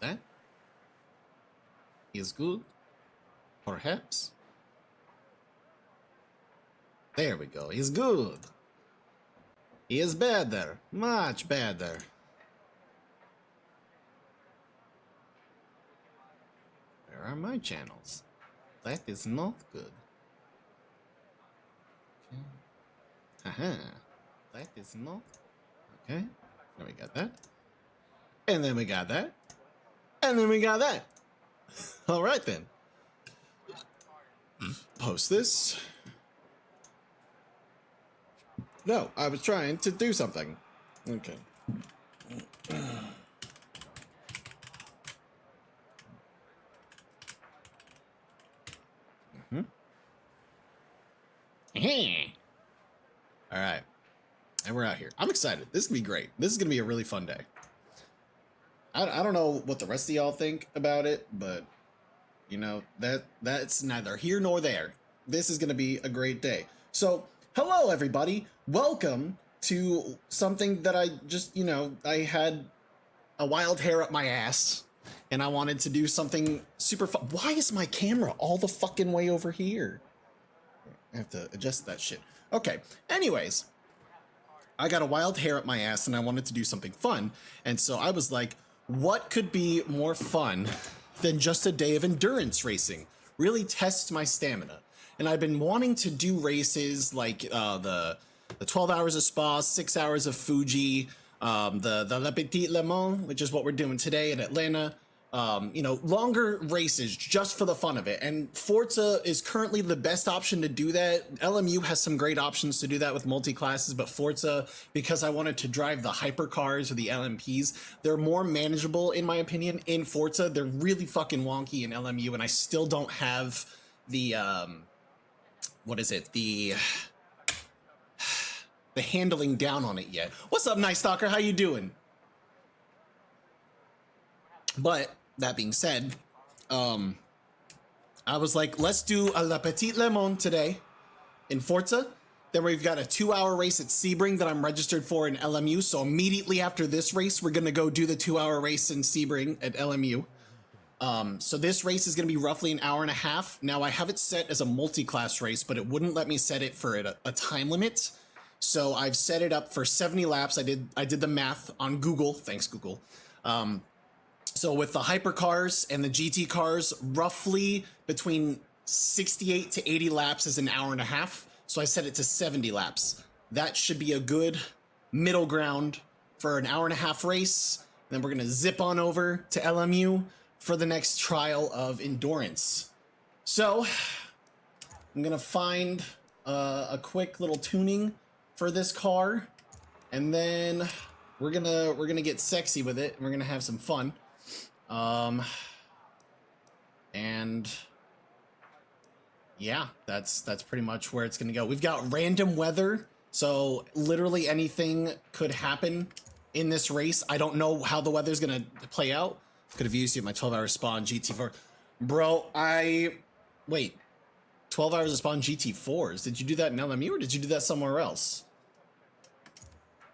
That is good. Perhaps. There we go. He's good. He is better. Much better. Where are my channels? That is not good. Okay. Haha. That is not. Okay. Then we got that. And then we got that. And then we got that. All right then. Post this. No, I was trying to do something. Okay. All right. And we're out here. I'm excited. This is gonna be great. This is gonna be a really fun day. I don't know what the rest of y'all think about it, but you know, that's neither here nor there. This is gonna be a great day. So, hello everybody. Welcome to something that I just, you know, I had a wild hair up my ass and I wanted to do something super fun. Why is my camera all the fucking way over here? I have to adjust that shit. Okay. Anyways, I got a wild hair up my ass and I wanted to do something fun. And so I was like, what could be more fun than just a day of endurance racing? Really test my stamina. And I've been wanting to do races like the 12 hours of Spa, 6 hours of Fuji, the Petit Le Mans, which is what we're doing today in Atlanta. You know, longer races just for the fun of it. And Forza is currently the best option to do that. LMU has some great options to do that with multi-classes, but Forza, because I wanted to drive the hypercars or the LMPs, they're more manageable in my opinion in Forza. They're really fucking wonky in LMU, and I still don't have the, what is it? The handling down on it yet. What's up, Night Stalker? How you doing? But that being said, I was like, let's do a Petit Le Mans today in Forza. Then we've got a 2-hour race at Sebring that I'm registered for in LMU. So immediately after this race, we're gonna go do the 2-hour race in Sebring at LMU. So this race is gonna be roughly an hour and a half. Now I have it set as a multi-class race, but it wouldn't let me set it for a time limit. So I've set it up for 70 laps. I did the math on Google. Thanks, Google. So with the hypercars and the GT cars, roughly between 68 to 80 laps is an hour and a half. So I set it to 70 laps. That should be a good middle ground for an hour and a half race. Then we're gonna zip on over to LMU for the next trial of endurance. So I'm gonna find a quick little tuning for this car, and then we're gonna get sexy with it, and we're gonna have some fun. And yeah, that's pretty much where it's gonna go. We've got random weather, so literally anything could happen in this race. I don't know how the weather's gonna play out. Could have used you at my 12-hour spawn GT4. Bro, wait, 12 hours of spawn GT4s. Did you do that in LMU or did you do that somewhere else?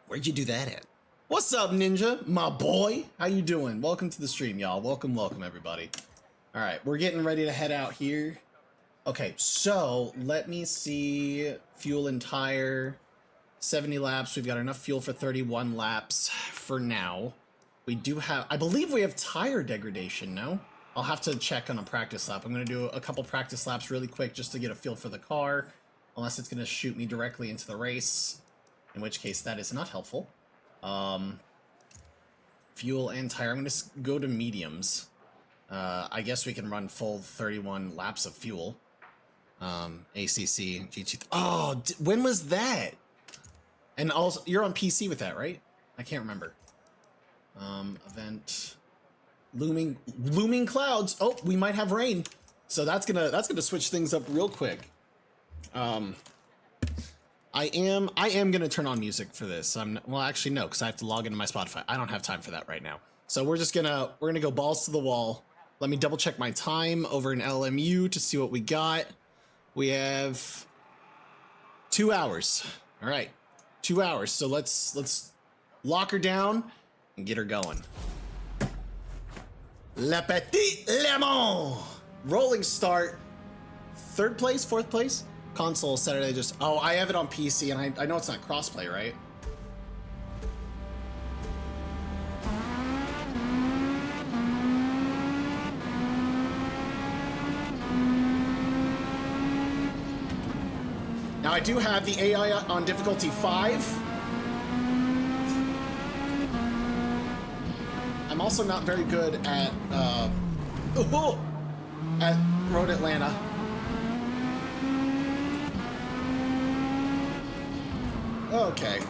Where'd you do that at? What's up, Ninja? My boy. How you doing? Welcome to the stream, y'all. Welcome, everybody. All right, we're getting ready to head out here. Okay, so let me see. Fuel and tire, 70 laps. We've got enough fuel for 31 laps for now. We do have, I believe we have tire degradation, no? I'll have to check on a practice lap. I'm gonna do a couple practice laps really quick just to get a feel for the car, unless it's gonna shoot me directly into the race, in which case that is not helpful. Fuel and tire, I'm gonna go to mediums. I guess we can run full 31 laps of fuel. ACC, GT. Oh, when was that? And also, you're on PC with that, right? I can't remember. Event. Looming clouds. Oh, we might have rain. So that's gonna switch things up real quick. I am gonna turn on music for this. Well, actually no, because I have to log into my Spotify. I don't have time for that right now. So we're gonna go balls to the wall. Let me double check my time over in LMU to see what we got. We have 2 hours. All right, 2 hours. So let's lock her down and get her going. Le Petit Le Mans. Rolling start. 3rd place, 4th place? Console Saturday just... Oh, I have it on PC, and I know it's not crossplay, right? Now, I do have the AI on difficulty 5. I'm also not very good at Road Atlanta. Okay.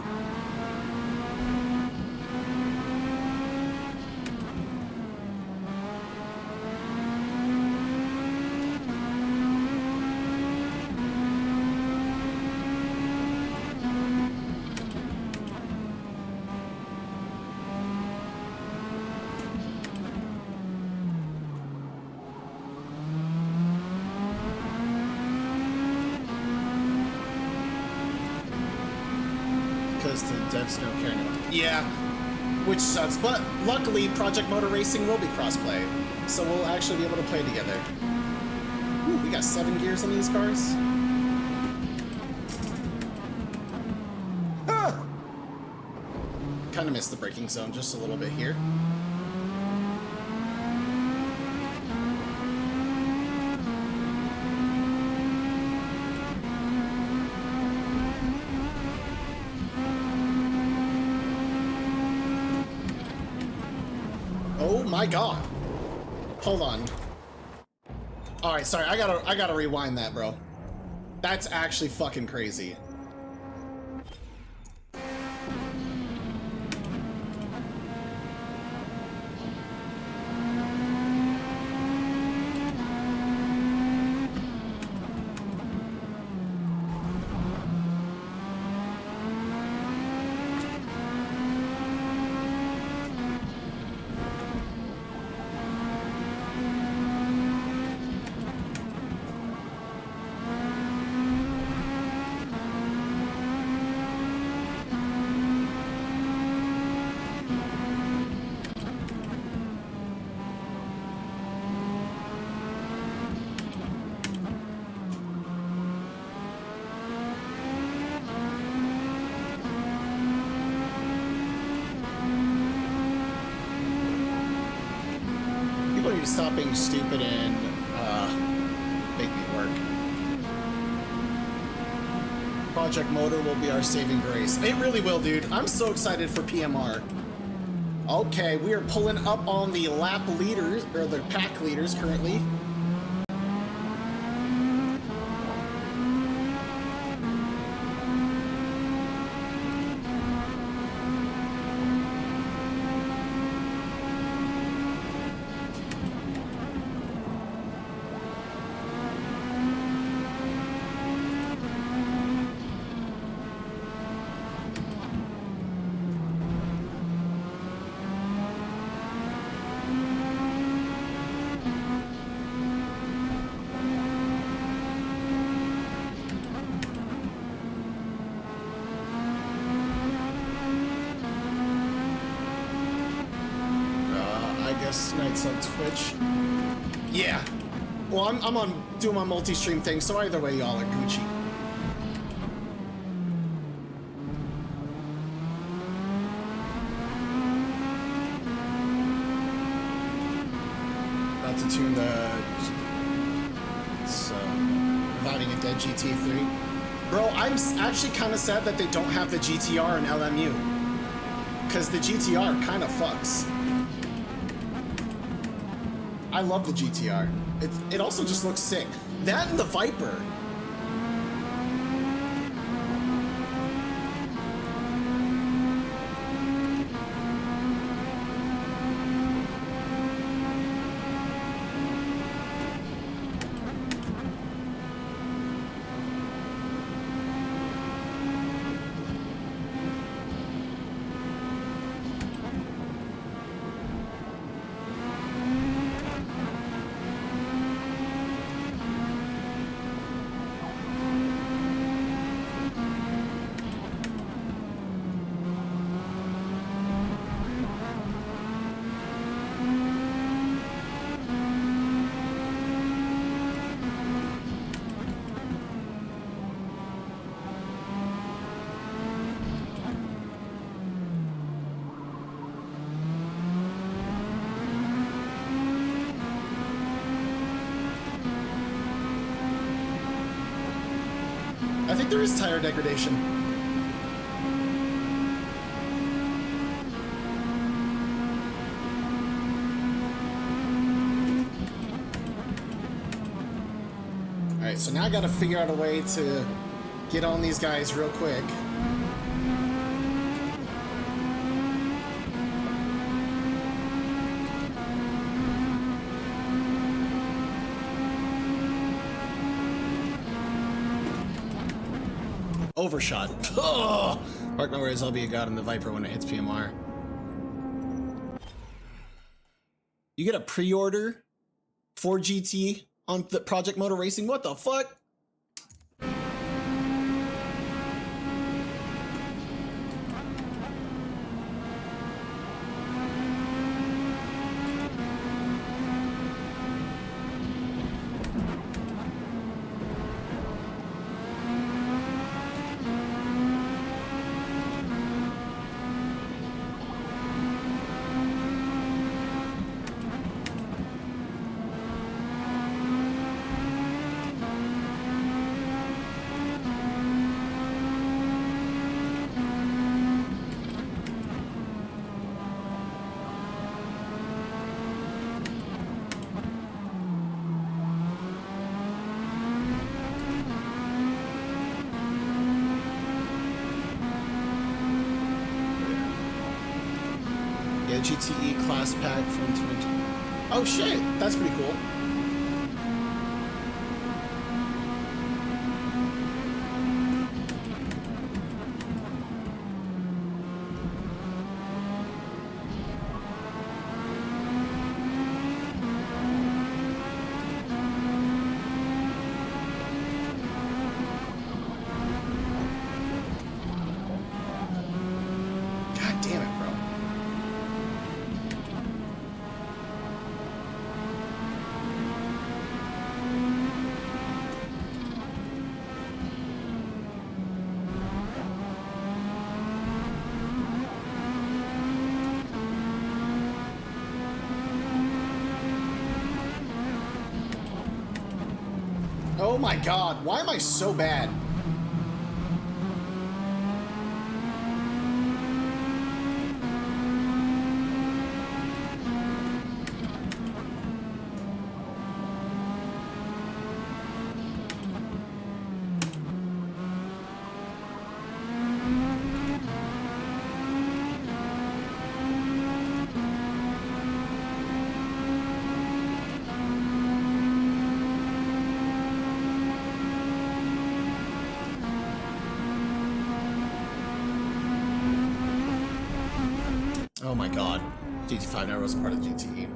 The devs don't care anymore. Yeah, which sucks, but luckily Project Motor Racing will be crossplay, so we'll actually be able to play together. Ooh, we got 7 gears on these cars. Ah! Kind of missed the braking zone just a little bit here. Oh my god. Hold on. Alright, sorry, I gotta rewind that, bro. That's actually fucking crazy. Stop being stupid and make me work. Project Motor will be our saving grace. It really will, dude. I'm so excited for PMR. Okay, we are pulling up on the lap leaders, or the pack leaders currently. Nights on Twitch. Yeah. Well, I'm on doing my multi-stream thing, so either way, y'all are Gucci. About to tune the Reviving a Dead GT3. Bro, I'm actually kind of sad that they don't have the GTR and LMU, because the GTR kind of fucks. I love the GTR. It also just looks sick. That and the Viper. right, there is tire degradation. Alright, so now I gotta figure out a way to get on these guys real quick. Overshot. Oh! Mark my words, I'll be a god in the Viper when it hits PMR. You get a pre-order for GT on the Project Motor Racing? What the fuck? GTE class pack from 20. Oh shit, that's pretty cool. God damn it, bro. Oh my god, why am I so bad? Oh my god. GT5 never was part of the GTE.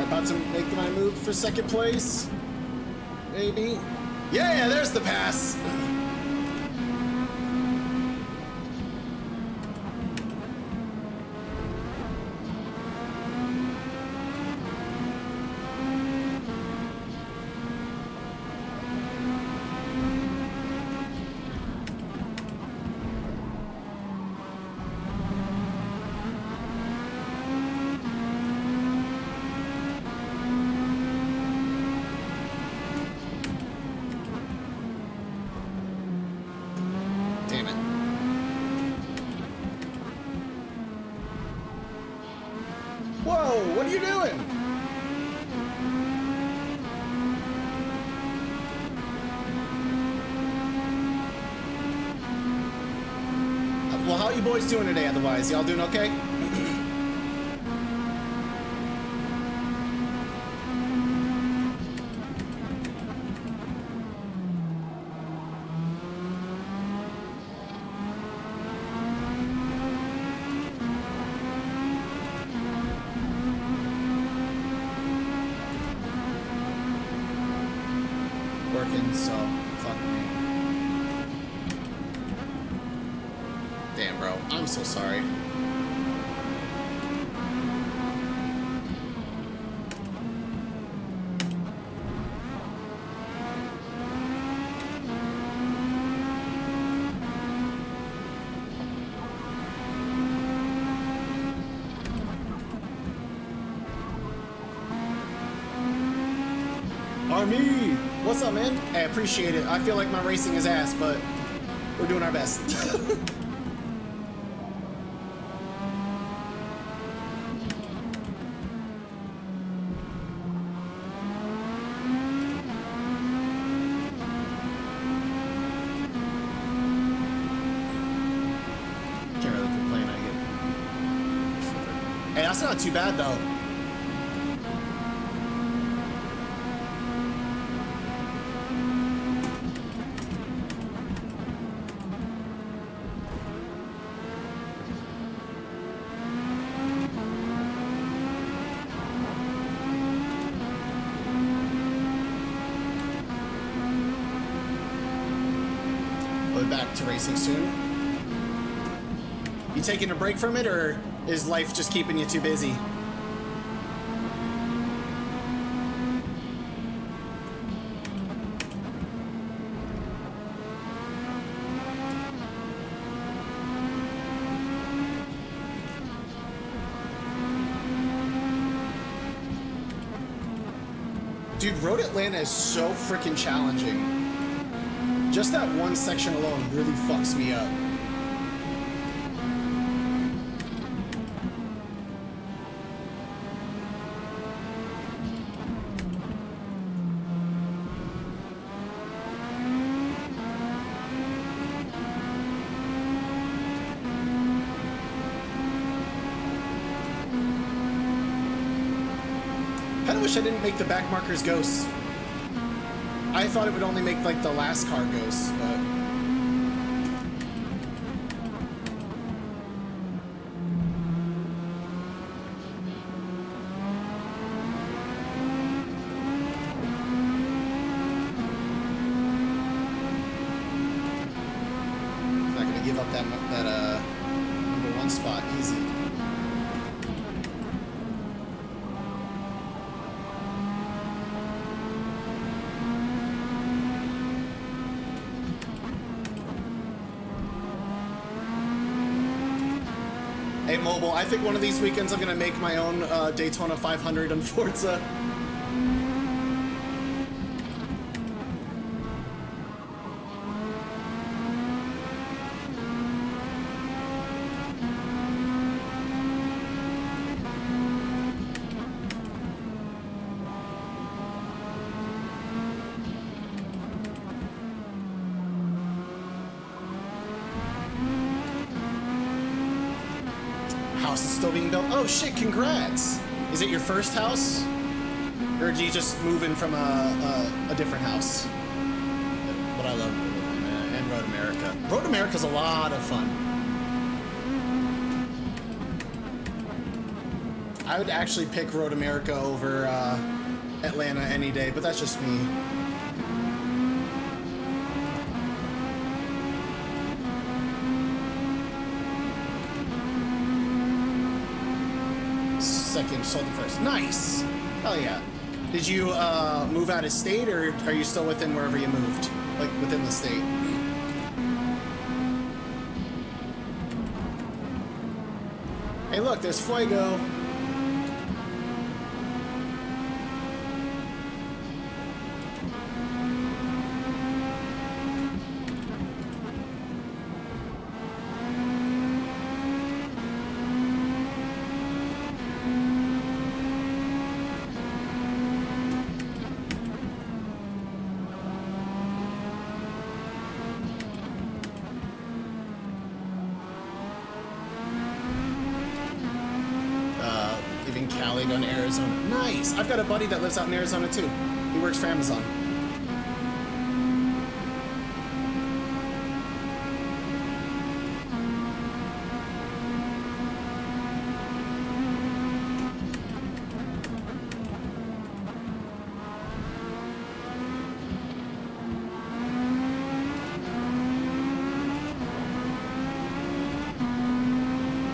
About to make my move for second place. Maybe. Yeah, there's the pass. you boys doing today otherwise? Y'all doing okay? Working, so fuck me. Damn, bro. I'm so sorry. Army! What's up, man? I appreciate it. I feel like my racing is ass, but we're doing our best. Can't really complain, I get. Hey, that's not too bad, though. Back to racing soon. You taking a break from it, or is life just keeping you too busy? Dude, Road Atlanta is so freaking challenging. Just that one section alone really fucks me up. Kinda wish I didn't make the back markers ghosts. I thought it would only make, like, the last car ghosts, but... I'm not gonna give up that number one spot easy. Hey, Mobile, I think one of these weekends I'm going to make my own Daytona 500 on Forza. House is still being built. Oh shit, congrats. Is it your first house? Or do you just move in from a different house? But I love Road Atlanta and Road America. Road America's a lot of fun. I would actually pick Road America over Atlanta any day, but that's just me. Second, sold the first. Nice! Hell yeah. Did you move out of state, or are you still within wherever you moved? Like, within the state? Hey look, there's Fuego. going to Arizona. Nice. I've got a buddy that lives out in Arizona too. He works for Amazon.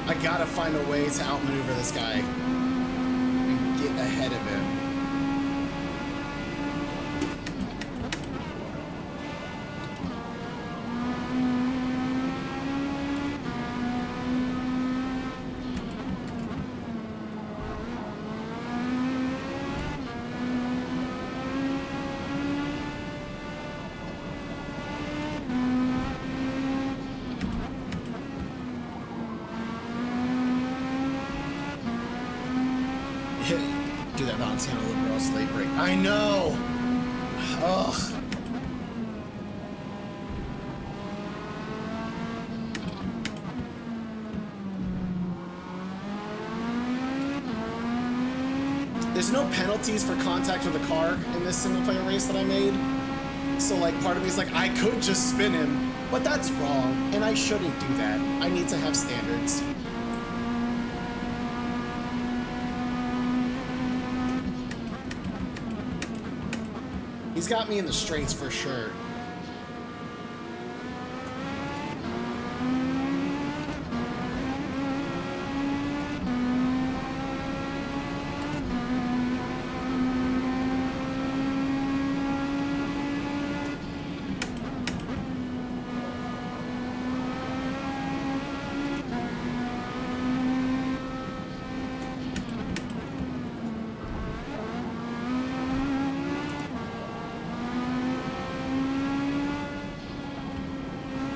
I gotta find a way to outmaneuver this guy and get ahead of him. Do that Valentino Liberos late break. I know! Ugh. There's no penalties for contact with a car in this single player race that I made. So like part of me is like, I could just spin him, but that's wrong, and I shouldn't do that. I need to have standards. He's got me in the straights for sure.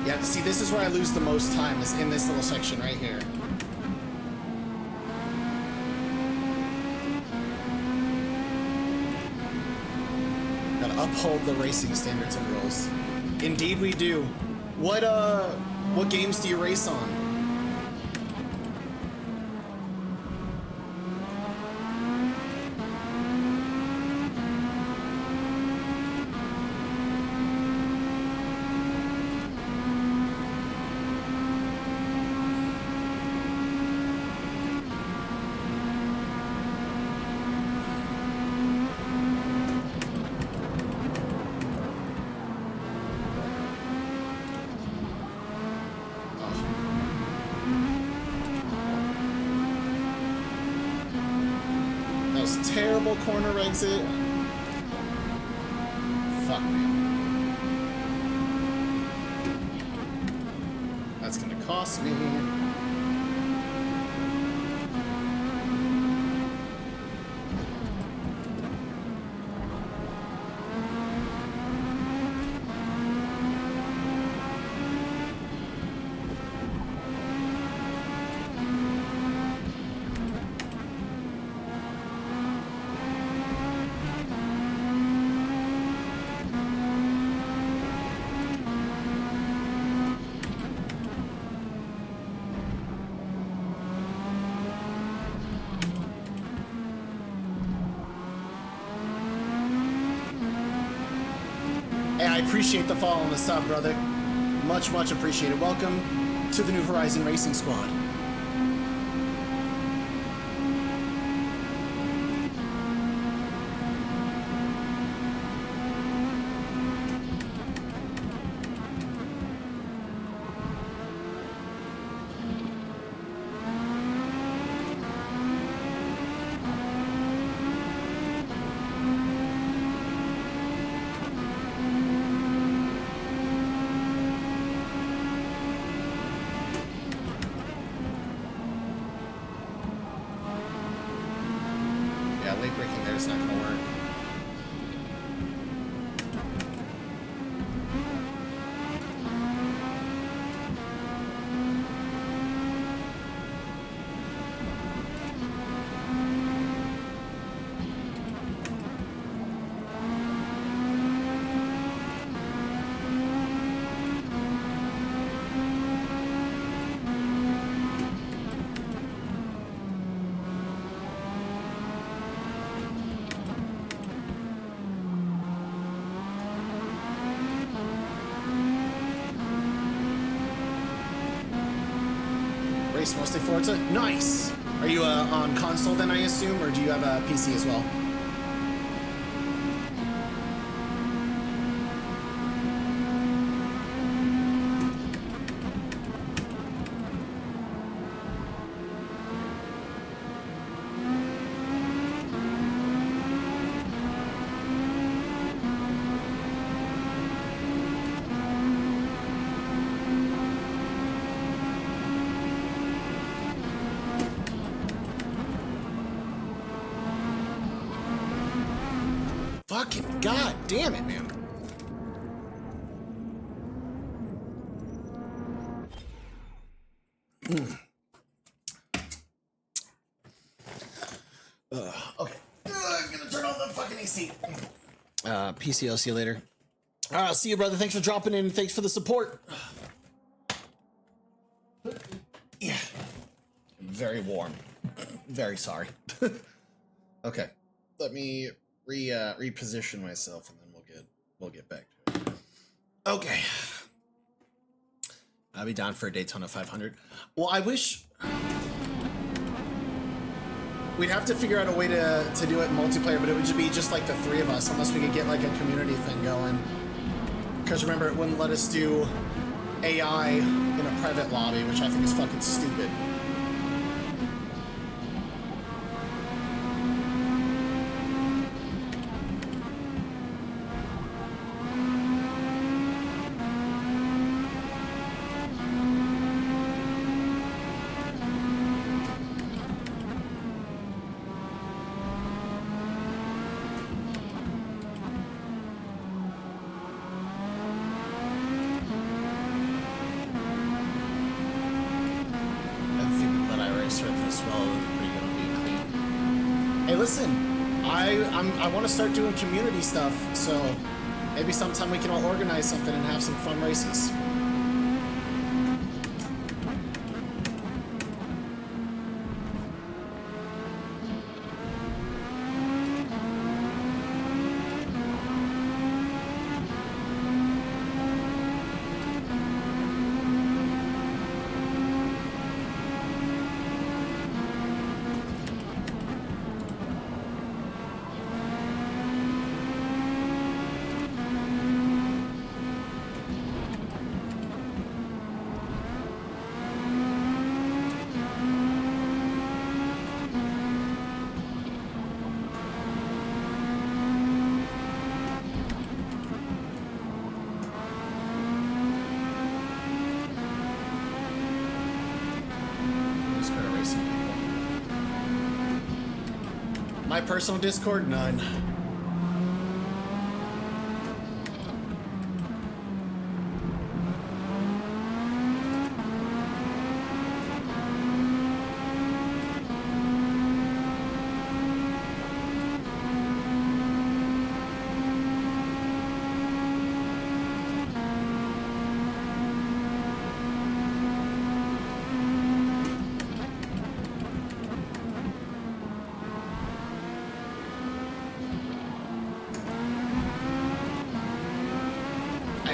Yeah, see, this is where I lose the most time, is in this little section right here. Gotta uphold the racing standards and rules. Indeed we do. What games do you race on? Terrible corner exit. Fuck me. That's gonna cost me. Hey, I appreciate the follow and the sub, brother. Much, much appreciated. Welcome to the New Horizon Racing Squad. Late braking there is not going to work. race mostly Forza. Nice. Are you on console then, I assume, or do you have a PC as well? Fucking god damn it, man. Okay. I'm gonna turn on the fucking AC. PC, I'll see you later. See you, brother. Thanks for dropping in. Thanks for the support. Yeah. Very warm. Very sorry. Okay. Let me reposition myself, and then we'll get back to it. Okay. I'll be down for a Daytona 500. Well, I wish we'd have to figure out a way to do it in multiplayer, but it would be just like the three of us, unless we could get like a community thing going. Because remember, it wouldn't let us do AI in a private lobby, which I think is fucking stupid. I want to start doing community stuff, so maybe sometime we can all organize something and have some fun races. My personal Discord, none.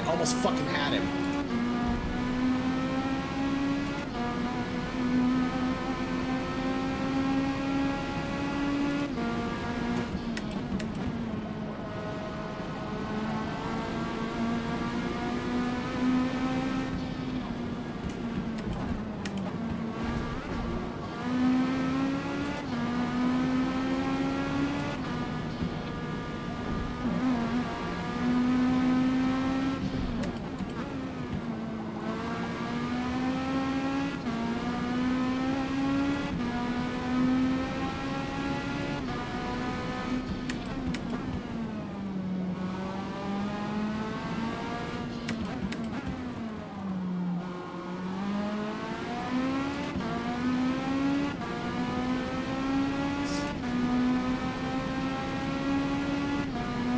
Almost fucking had him.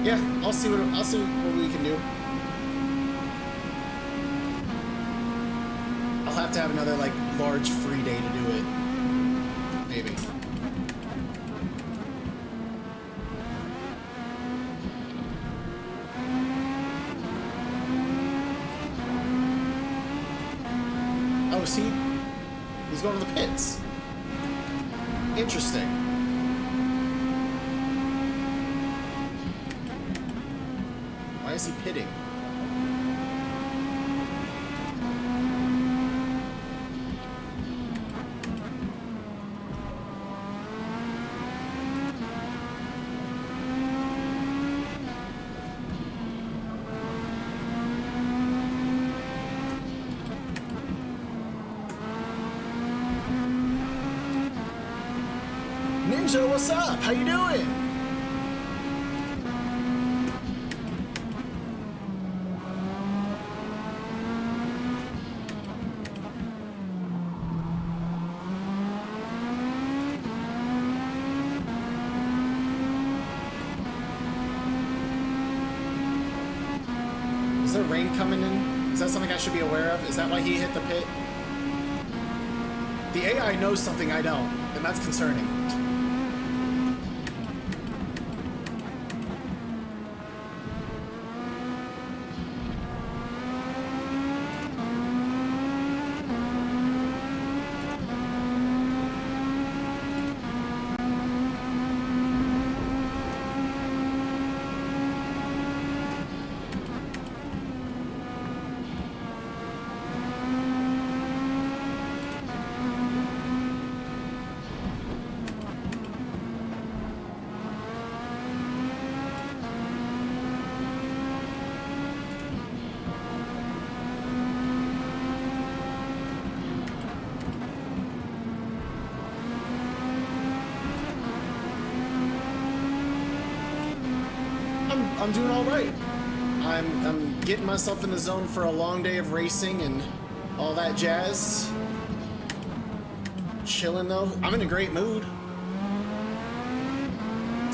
Yeah, I'll see what we can do. I'll have to have another like large free day to do it. Maybe. Oh, is He's going to the pits. Interesting. Why is he pitting? Ninja, what's up? How you doing? Is there rain coming in? Is that something I should be aware of? Is that why he hit the pit? The AI knows something I don't, and that's concerning. I'm doing all right. I'm getting myself in the zone for a long day of racing and all that jazz. Chilling though. I'm in a great mood.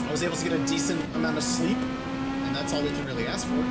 I was able to get a decent amount of sleep, and that's all we can really ask for.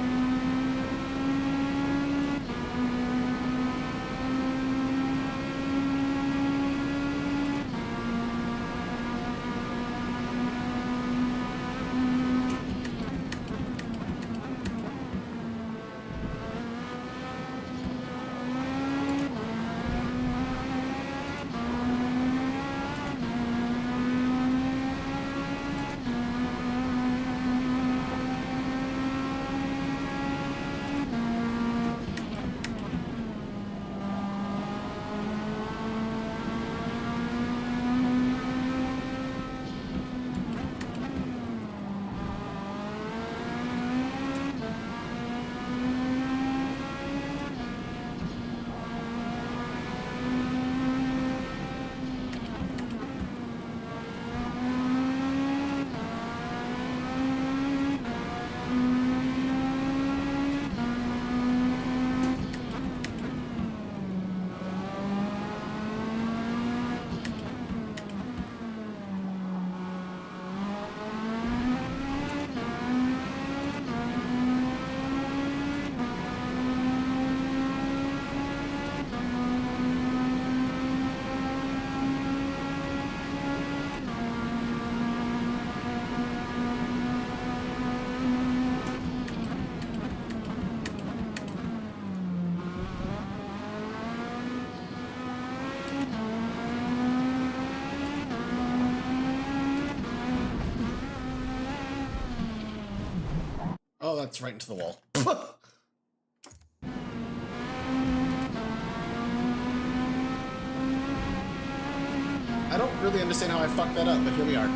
Oh, that's right into the wall. I don't really understand how I fucked that up, but here we are.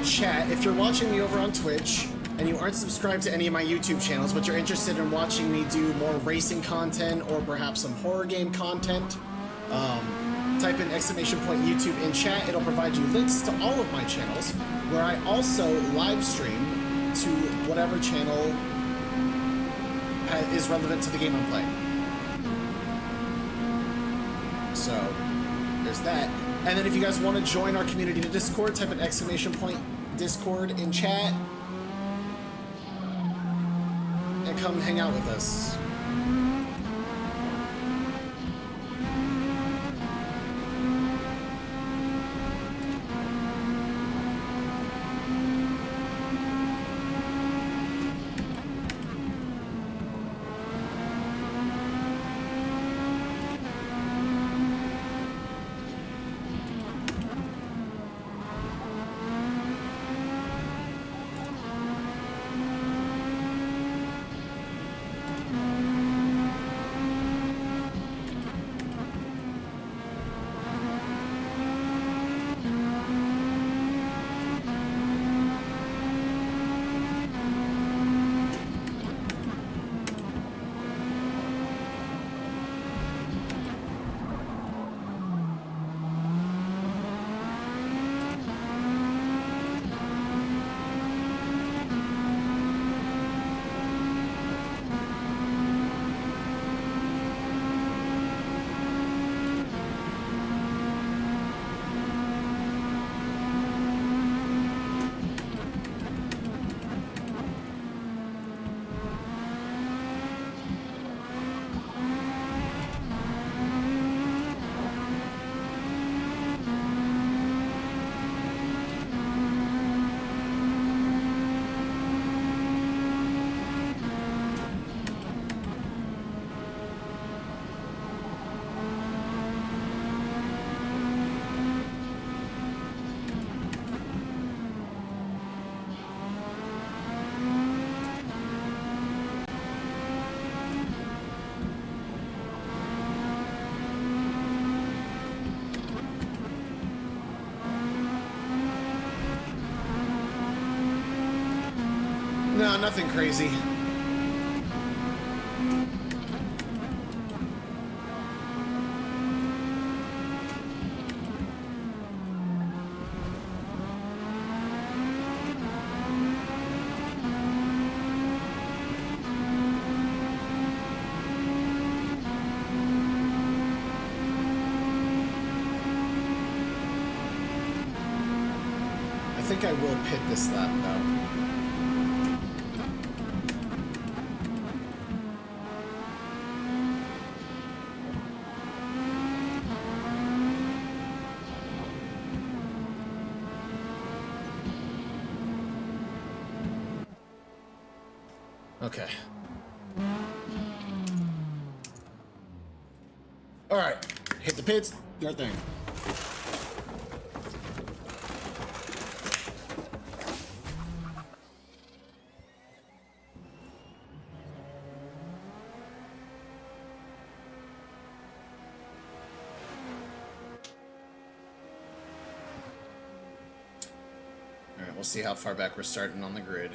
Now, chat, if you're watching me over on Twitch and you aren't subscribed to any of my YouTube channels, but you're interested in watching me do more racing content or perhaps some horror game content, type in !YouTube in chat. It'll provide you links to all of my channels, where I also live stream to whatever channel is relevant to the game I'm playing. So, there's that. And then if you guys want to join our community to Discord, type in !Discord in chat and come hang out with us. No, nothing crazy. I think I will pit this lap, though. Okay. All right, hit the pits, your thing. All right, we'll see how far back we're starting on the grid.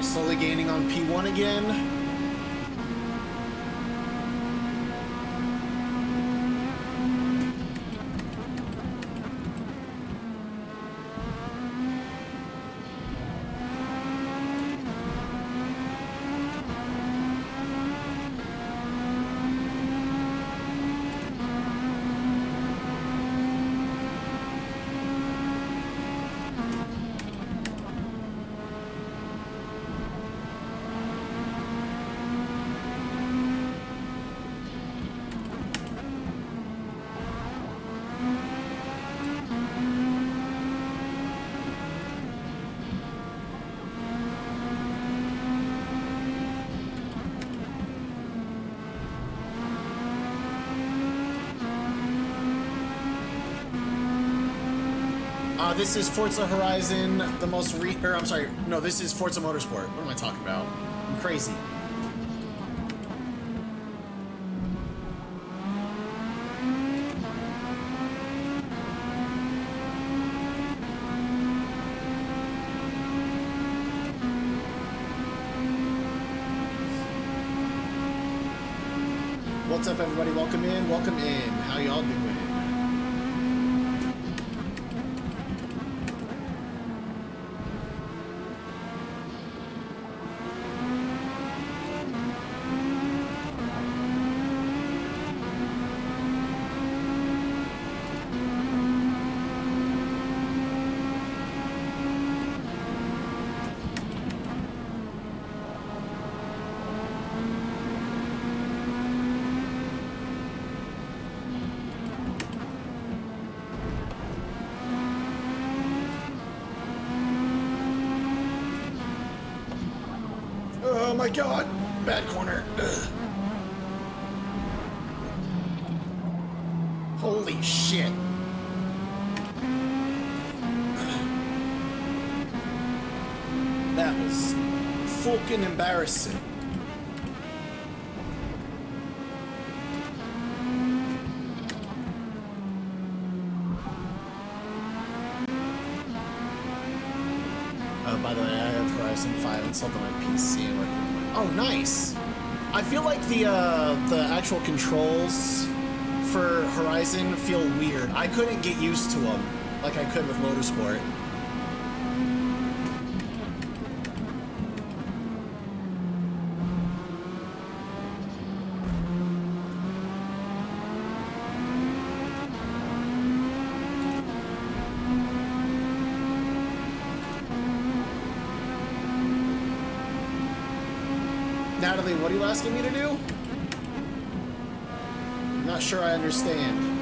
Slowly gaining on P1 again. This is Forza Horizon, the most I'm sorry, no, this is Forza Motorsport. What am I talking about? I'm crazy. What's up, everybody? Welcome in, welcome in. How y'all doing? Oh my god! Bad corner. Ugh. Holy shit. That was fucking embarrassing. By the way, I have Horizon 5 installed on my PC and working. Oh, nice! I feel like the actual controls for Horizon feel weird. I couldn't get used to them like I could with Motorsport. Natalie, what are you asking me to do? I'm not sure I understand.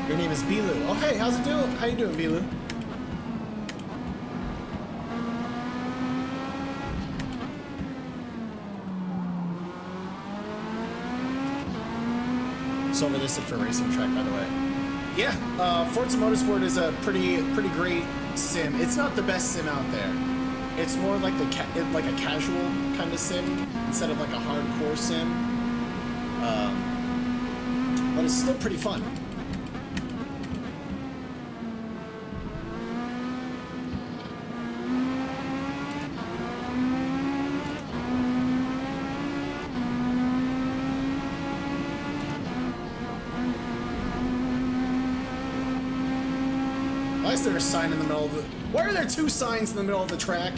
Your name is Bilu. Oh, hey, how's it doing? How you doing, Bilu? So over this is for racing track, by the way. Yeah, Forza Motorsport is a pretty great sim. It's not the best sim out there. It's more like like a casual kind of sim instead of like a hardcore sim. But it's still pretty fun. Why is there a sign in the middle of the... Why are there two signs in the middle of the track?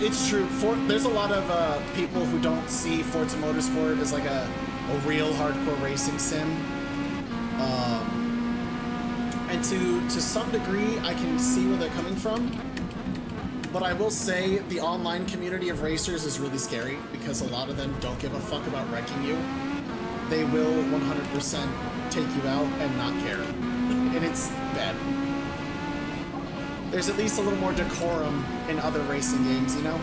It's true. There's a lot of people who don't see Forza Motorsport as like a real hardcore racing sim. And to some degree, I can see where they're coming from. But I will say the online community of racers is really scary because a lot of them don't give a fuck about wrecking you. They will 100% take you out and not care. And it's bad. There's at least a little more decorum in other racing games, you know?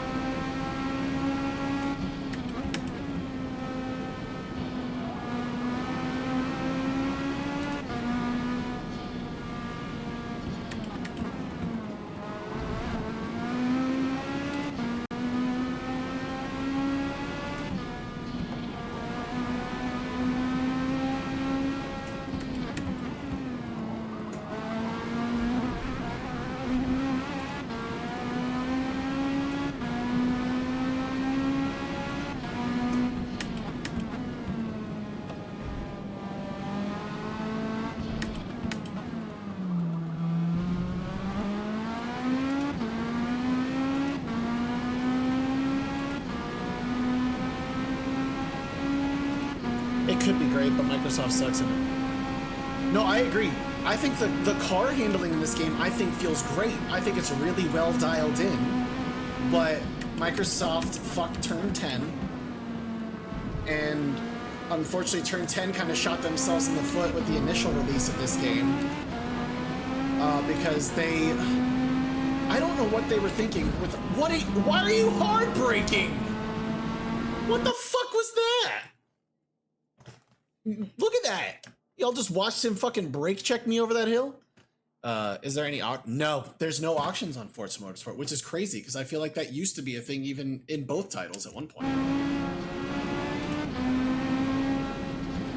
It could be great, but Microsoft sucks in it. No, I agree. I think the car handling in this game, I think, feels great. I think it's really well dialed in, but Microsoft fucked Turn 10, and unfortunately Turn 10 kind of shot themselves in the foot with the initial release of this game, because they... I don't know what they were thinking with... Why are you hard braking? What the fuck was that? Look at that! Y'all just watched him fucking brake check me over that hill? Is there any... No, there's no auctions on Forza Motorsport, which is crazy, because I feel like that used to be a thing even in both titles at one point.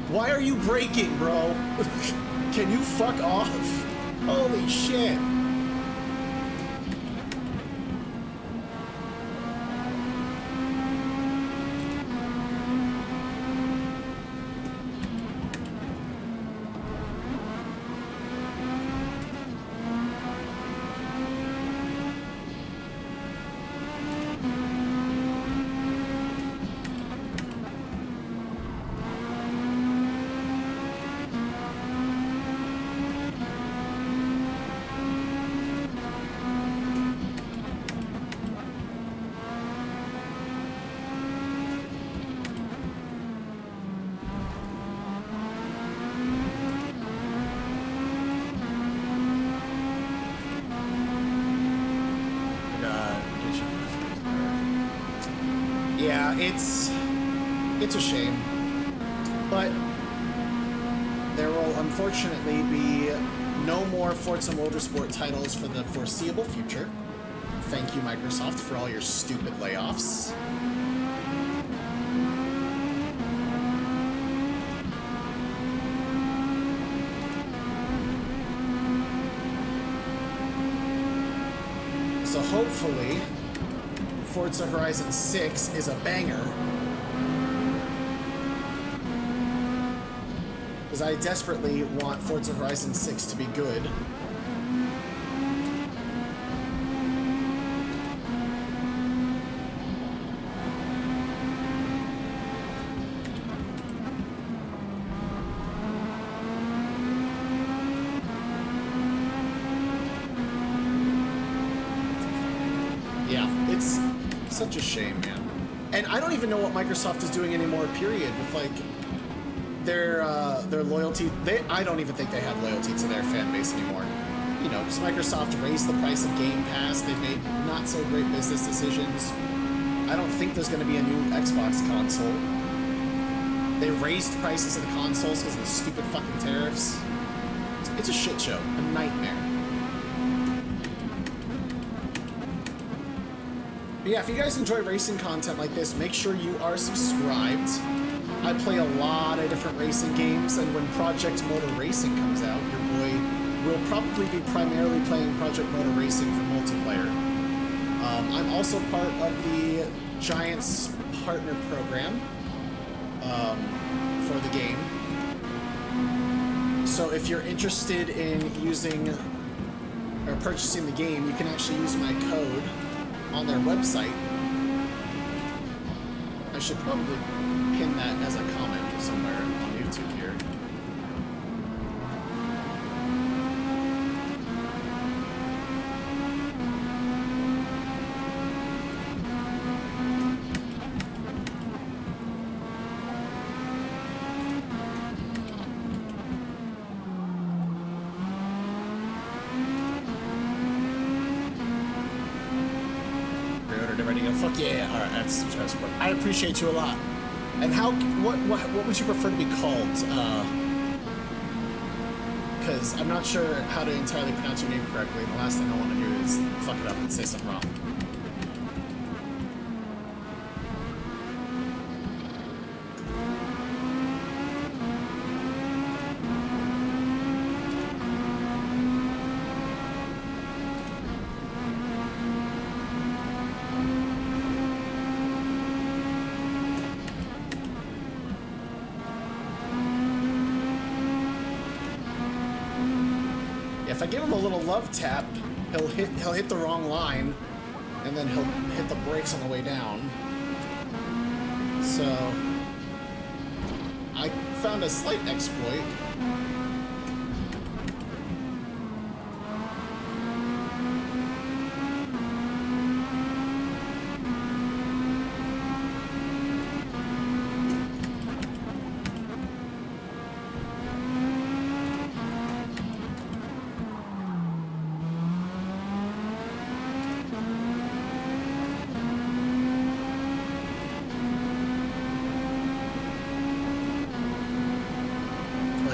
Why are you braking, bro? Can you fuck off? Holy shit. Yeah, it's a shame, but there will unfortunately be no more Forza Motorsport titles for the foreseeable future. Thank you, Microsoft, for all your stupid layoffs. So hopefully Forza Horizon 6 is a banger, because I desperately want Forza Horizon 6 to be good. Yeah, it's such a shame, man. And I don't even know what Microsoft is doing anymore, period, with like their loyalty. I don't even think they have loyalty to their fan base anymore. You know, because Microsoft raised the price of Game Pass, they've made not so great business decisions. I don't think there's going to be a new Xbox console. They raised prices of the consoles because of the stupid fucking tariffs. It's a shit show, a nightmare. But yeah, if you guys enjoy racing content like this, make sure you are subscribed. I play a lot of different racing games, and when Project Motor Racing comes out, your boy will probably be primarily playing Project Motor Racing for multiplayer. I'm also part of the Giants Partner Program for the game. So if you're interested in using or purchasing the game, you can actually use my code on their website should probably pin that as a comment somewhere on YouTube here. Fuck yeah! All right, that's transport. I appreciate you a lot. And how? What would you prefer to be called? Because I'm not sure how to entirely pronounce your name correctly. And the last thing I want to do is fuck it up and say something wrong. If I give him a little love tap, he'll hit the wrong line, and then he'll hit the brakes on the way down. So I found a slight exploit.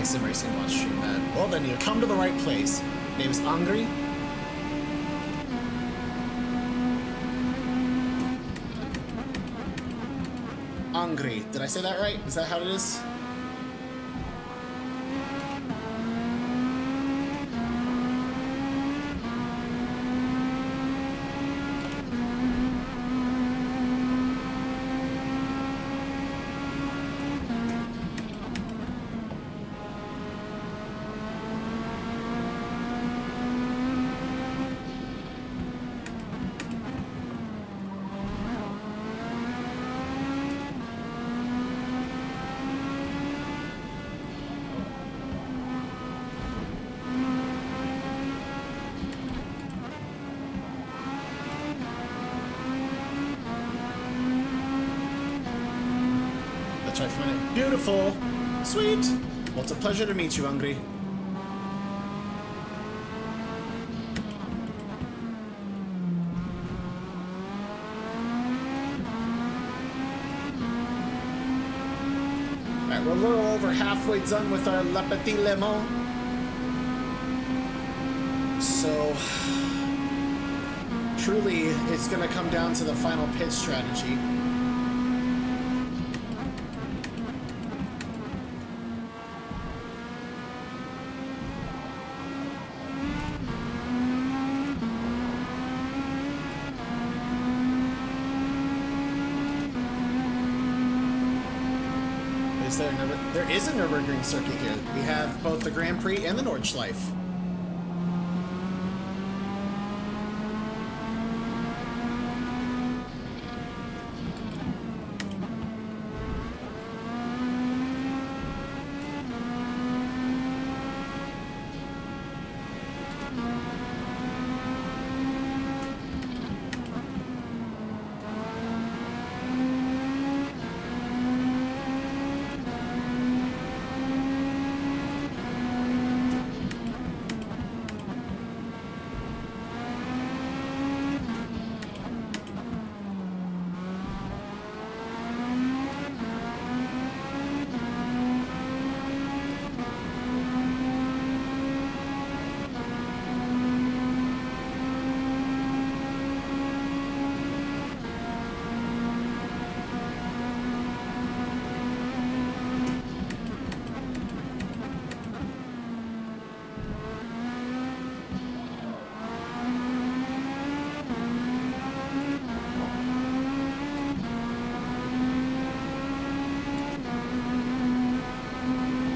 Sim Racing wants to stream that. Well then, you come to the right place. Name's Angry. Angry. Did I say that right? Is that how it is? Try to find it. Beautiful. Sweet. Well, it's a pleasure to meet you, Hungry. Alright, we're a little over halfway done with our Petit Le Mans. So, truly, it's going to come down to the final pit strategy. There is a Nürburgring circuit here. We have both the Grand Prix and the Nordschleife.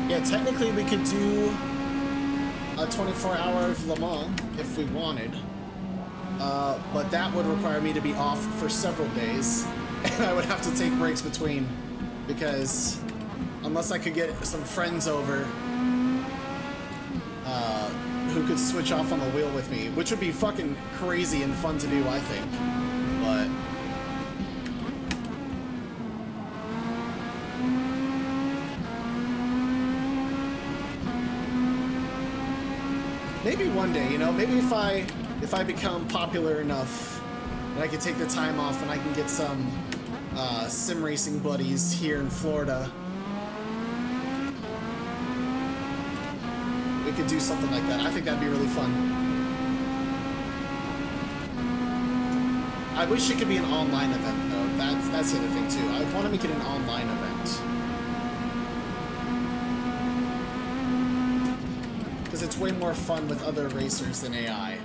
Yeah, technically we could do a 24-hour of Le Mans if we wanted, but that would require me to be off for several days. and I would have to take breaks between, because unless I could get some friends over who could switch off on the wheel with me, which would be fucking crazy and fun to do, I think. But maybe one day, you know, maybe if I become popular enough and I can take the time off and I can get some sim racing buddies here in Florida, we could do something like that. I think that'd be really fun. I wish it could be an online event though. That's the other thing too. I want to make it an online event. Because it's way more fun with other racers than AI.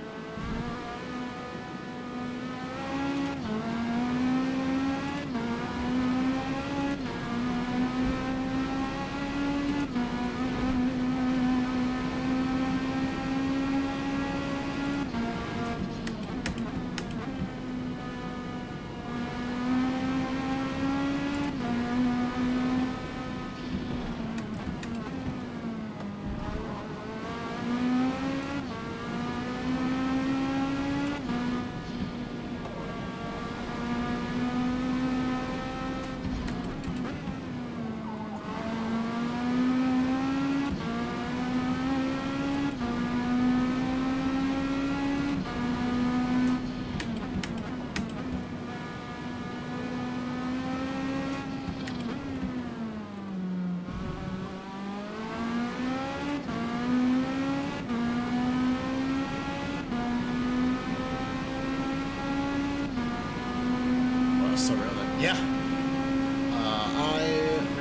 Yeah.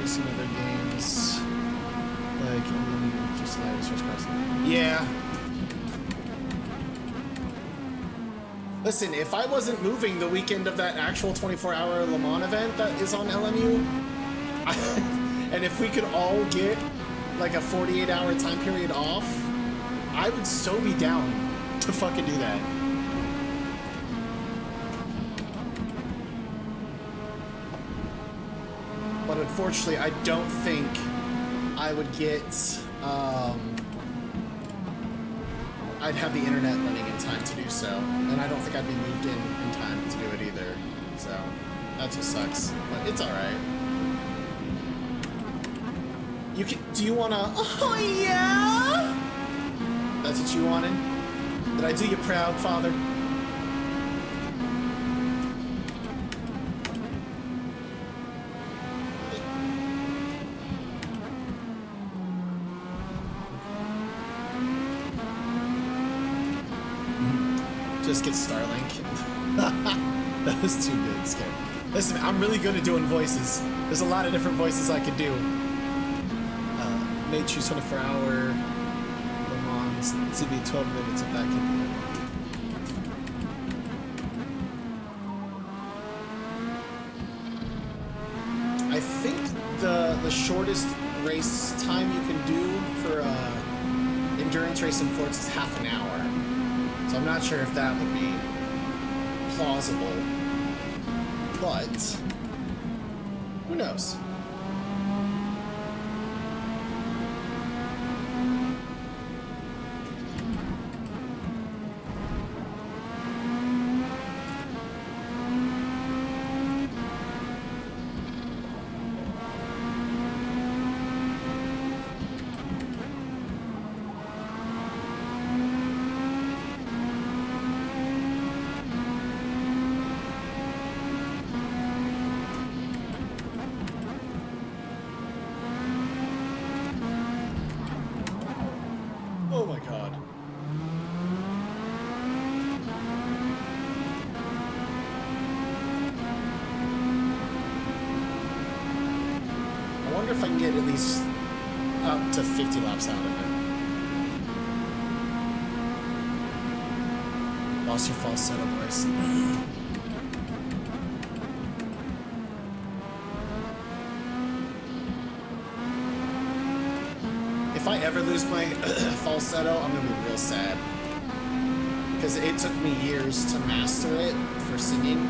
iRacing other games like just yeah. Listen, if I wasn't moving the weekend of that actual 24-hour Le Mans event that is on LMU, and if we could all get like a 48-hour time period off, I would so be down to fucking do that. But unfortunately, I don't think I would get, I'd have the internet running in time to do so. And I don't think I'd be moved in time to do it either. So, that just sucks. But it's alright. You can, do you wanna, oh yeah? That's what you wanted? Did I do you proud, father? Just get Starlink. That was too good, Skip. Listen, I'm really good at doing voices. There's a lot of different voices I could do. May choose 24-hour Le Mans to be 12 minutes of that can. I think the shortest race time you can do for endurance race in Forza is half an hour. So I'm not sure if that would be plausible, but who knows? Oh my god. I wonder if I can get at least up to 50 laps out of it. Lost your false setup, boys. If I ever lose my falsetto, I'm gonna be real sad. Because it took me years to master it for singing.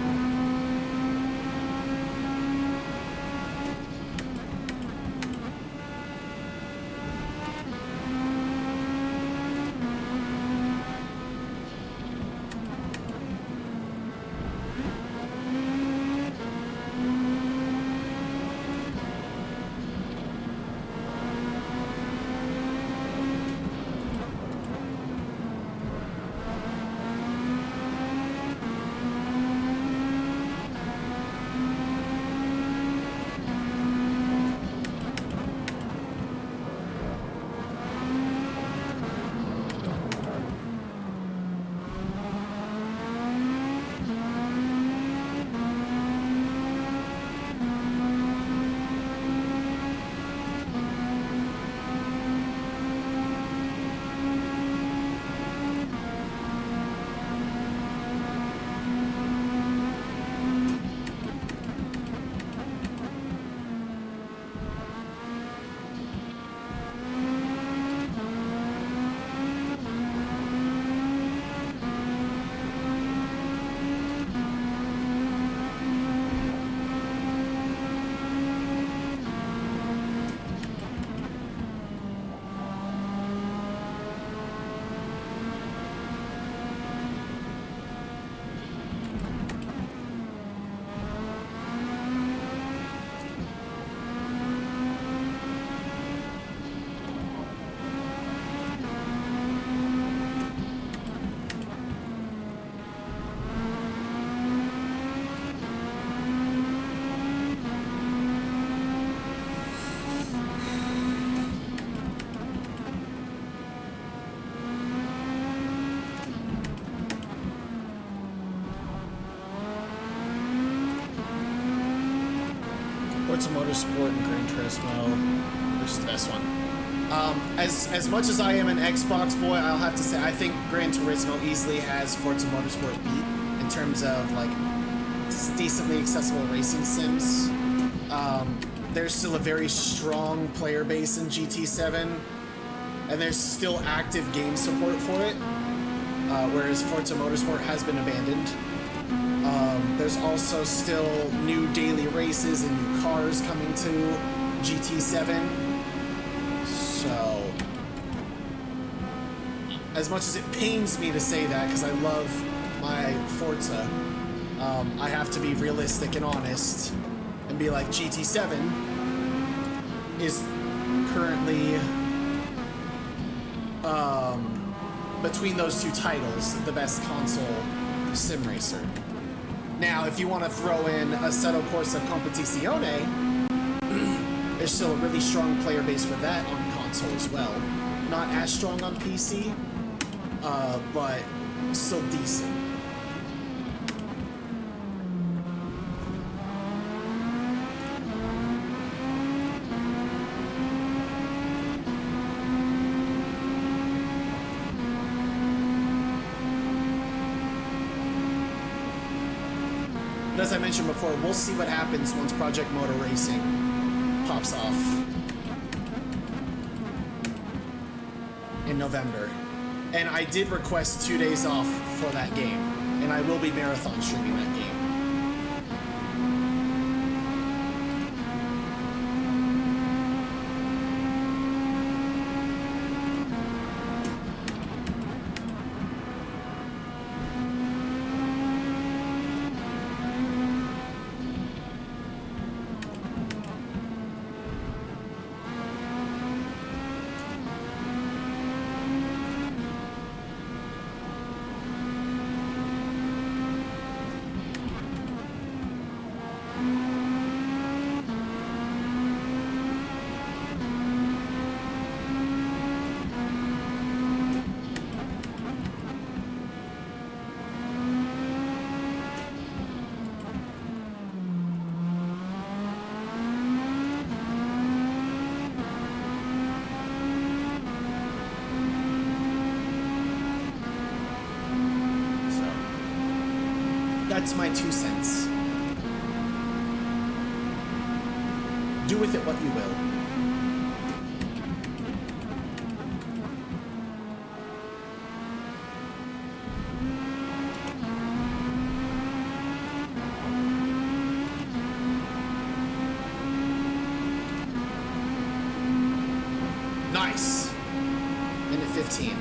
Forza Motorsport and Gran Turismo, which is the best one. As much as I am an Xbox boy, I'll have to say I think Gran Turismo easily has Forza Motorsport beat in terms of like decently accessible racing sims. There's still a very strong player base in GT7, and there's still active game support for it, whereas Forza Motorsport has been abandoned. There's also still new daily races and new cars coming to GT7. So, as much as it pains me to say that, because I love my Forza, I have to be realistic and honest and be like, GT7 is currently, between those two titles, the best console sim racer. Now, if you want to throw in Assetto Corsa Competizione, there's still a really strong player base for that on console as well. Not as strong on PC, but still decent. But as I mentioned before, we'll see what happens once Project Motor Racing pops off in November. And I did request 2 days off for that game, and I will be marathon streaming that game. That's my 2 cents. Do with it what you will. Nice. Minute 15.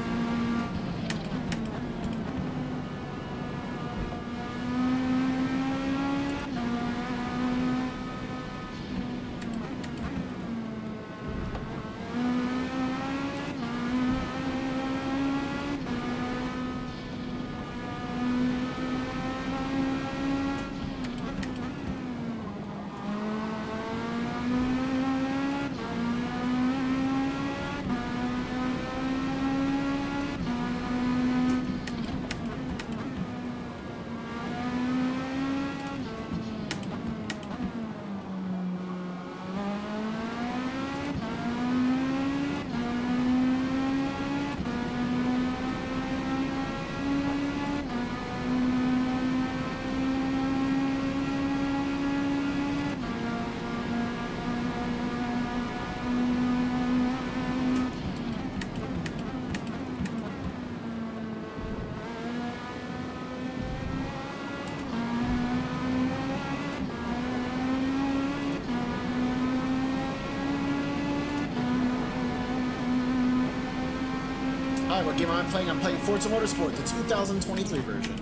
Alright, what game am I playing? I'm playing Forza Motorsport, the 2023 version.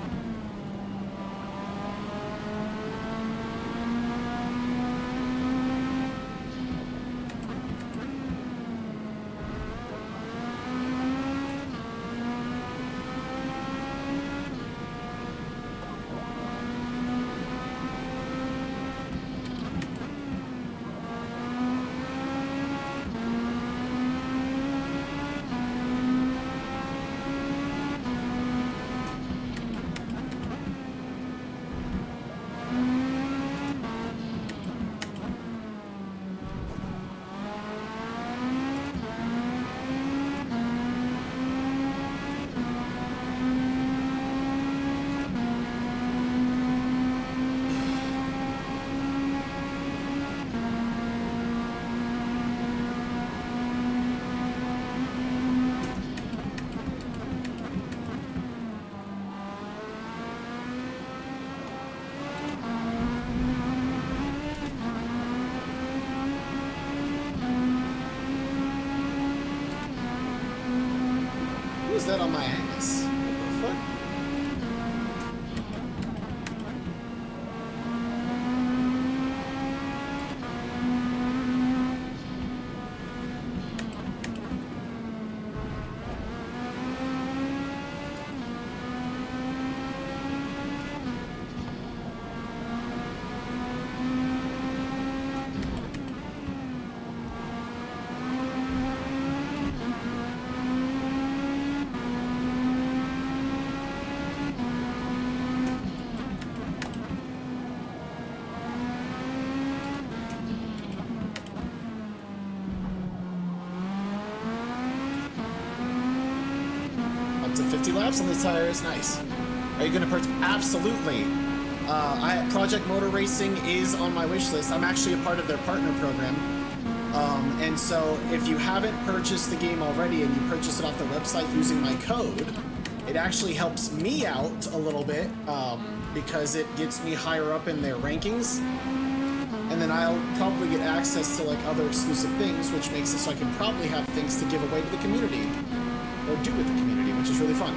was that on my ass? What the fuck? To 50 laps on the tires. Nice. Are you going to purchase? Absolutely. Project Motor Racing is on my wish list. I'm actually a part of their partner program. And so if you haven't purchased the game already and you purchase it off their website using my code, it actually helps me out a little bit because it gets me higher up in their rankings. And then I'll probably get access to like other exclusive things, which makes it so I can probably have things to give away to the community. Or do with the community, which is really fun.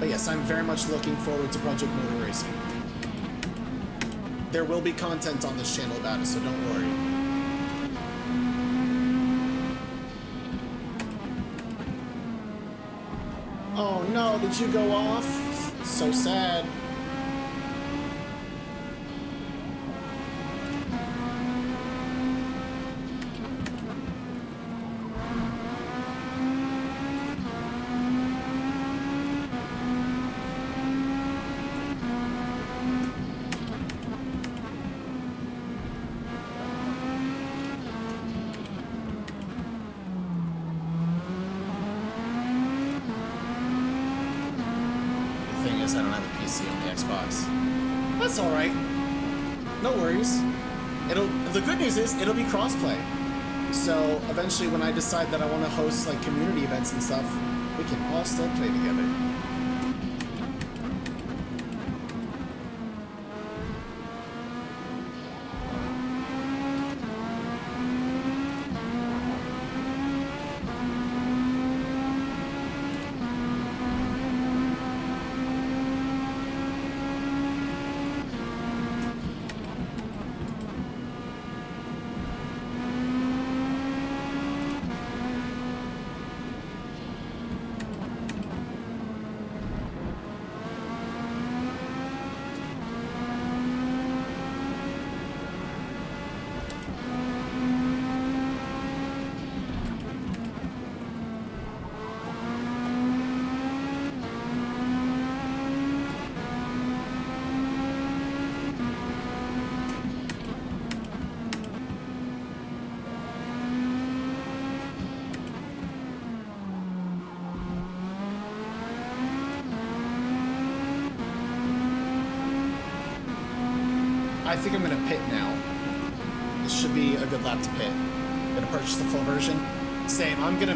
But yes, I'm very much looking forward to Project Motor Racing. There will be content on this channel about it, so don't worry. Oh no, did you go off? So sad. I don't have a PC on the Xbox. That's all right. No worries. The good news is it'll be crossplay. So eventually, when I decide that I want to host like community events and stuff, we can all still play together. I think I'm gonna pit now. This should be a good lap to pit. Gonna purchase the full version. Same, I'm gonna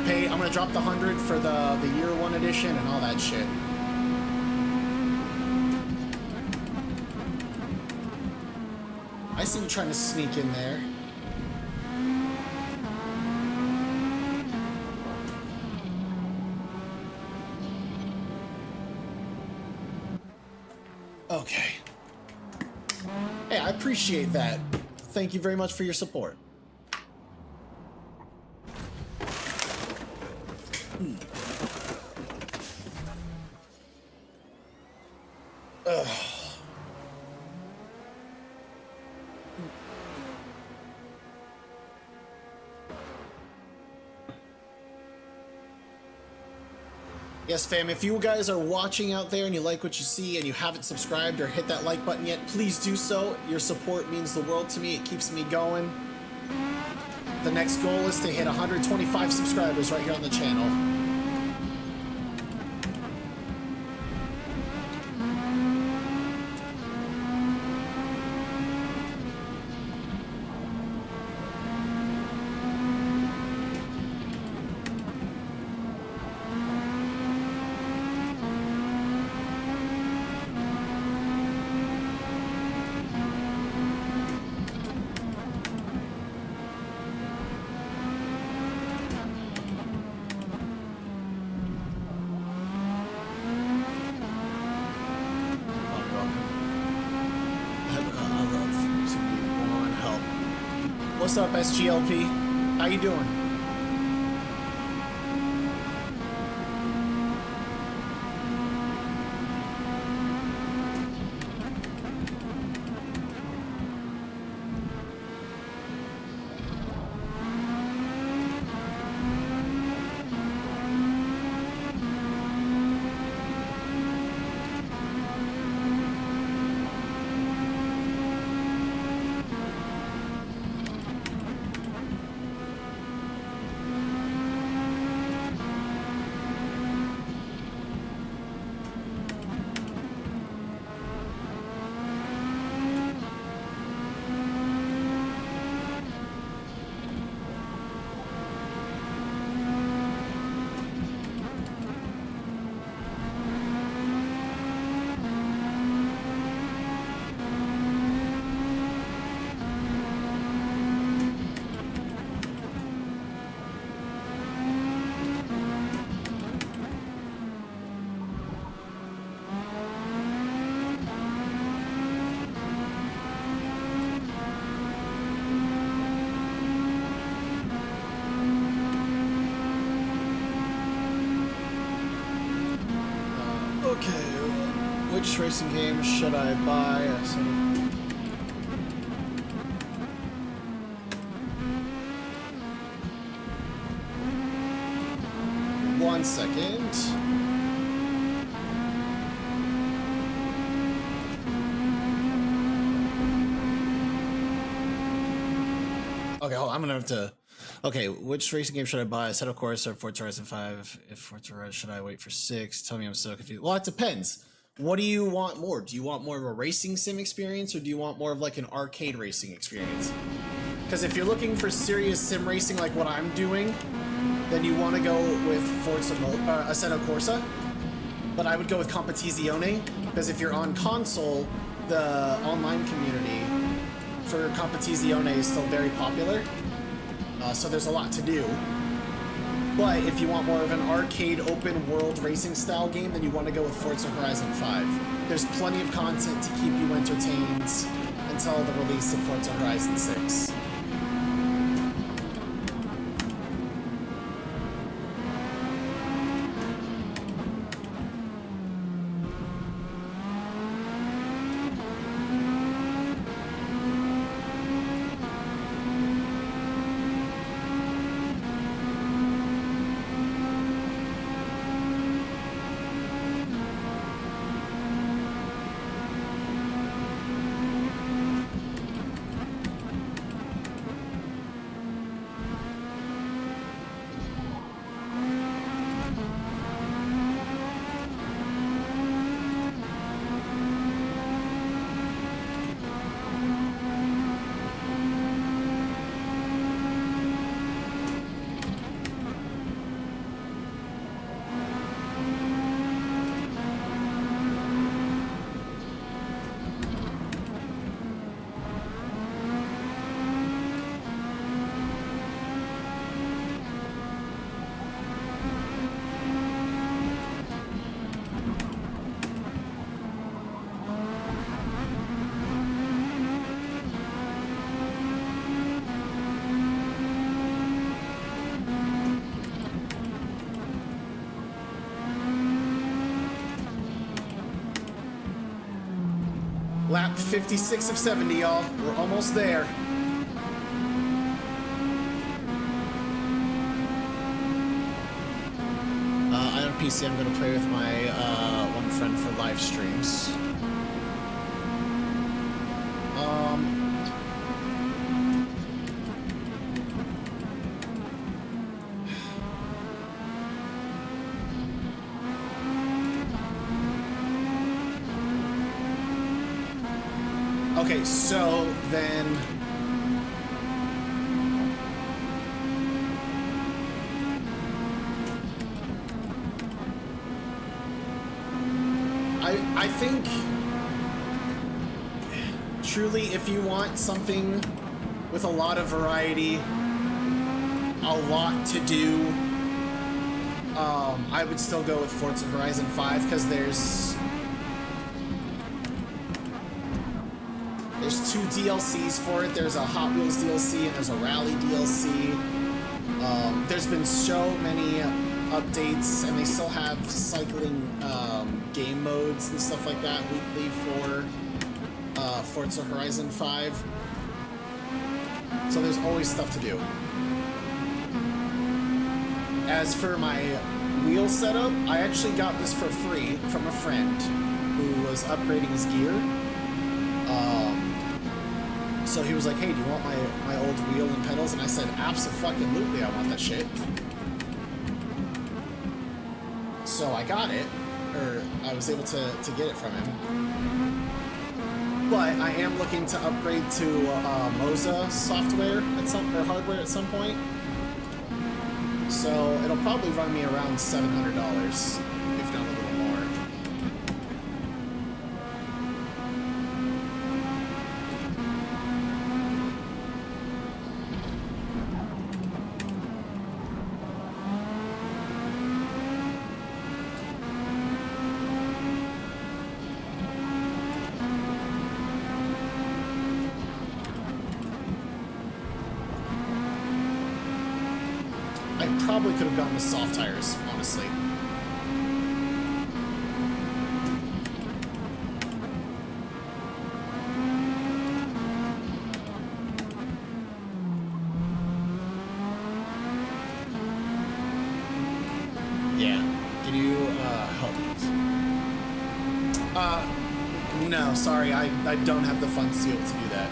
drop the 100 for the year one edition and all that shit. I see you trying to sneak in there. Okay. Hey, I appreciate that. Thank you very much for your support. Ugh. Yes, fam, if you guys are watching out there and you like what you see and you haven't subscribed or hit that like button yet, please do so. Your support means the world to me. It keeps me going. The next goal is to hit 125 subscribers right here on the channel. What's up, SGLP? How you doing? Which racing game should I buy? One second. Okay, hold on. I'm gonna have to. Okay, which racing game should I buy? Assetto Corsa or Forza Horizon 5? If Forza Horizon, should I wait for 6? Tell me, I'm so confused. Well, it depends. What do you want more? Do you want more of a racing sim experience, or do you want more of like an arcade racing experience? Because if you're looking for serious sim racing like what I'm doing, then you want to go with Assetto Corsa. But I would go with Competizione, because if you're on console, the online community for Competizione is still very popular. So there's a lot to do. But if you want more of an arcade open world racing style game, then you want to go with Forza Horizon 5. There's plenty of content to keep you entertained until the release of Forza Horizon 6. Lap 56 of 70, y'all. We're almost there. I on PC, I'm going to play with my one friend for live streams. Okay, so then I think truly if you want something with a lot of variety, a lot to do, I would still go with Forza Horizon 5 because there's there's 2 DLCs for it. There's a Hot Wheels DLC and there's a Rally DLC. There's been so many updates, and they still have cycling game modes and stuff like that weekly for Forza Horizon 5. So there's always stuff to do. As for my wheel setup, I actually got this for free from a friend who was upgrading his gear. So he was like, hey, do you want my old wheel and pedals? And I said, abso-fucking-lutely, I want that shit. So I got it, or I was able to get it from him. But I am looking to upgrade to Moza software or hardware at some point. So it'll probably run me around $700, if not a little more. Probably could have gone with soft tires, honestly. Yeah. Can you help us? No, sorry, I don't have the funds to be able to do that.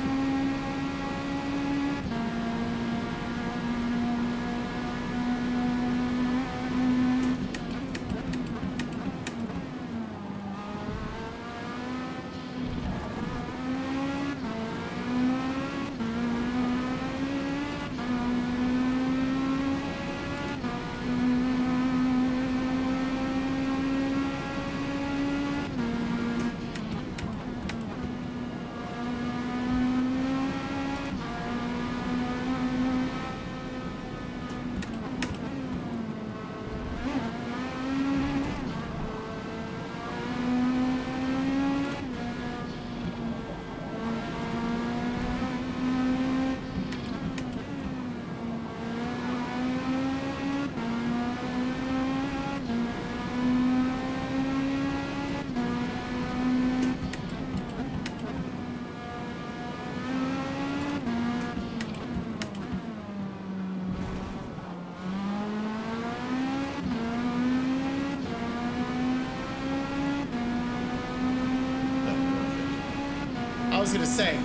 I was gonna say,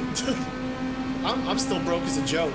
I'm still broke as a joke.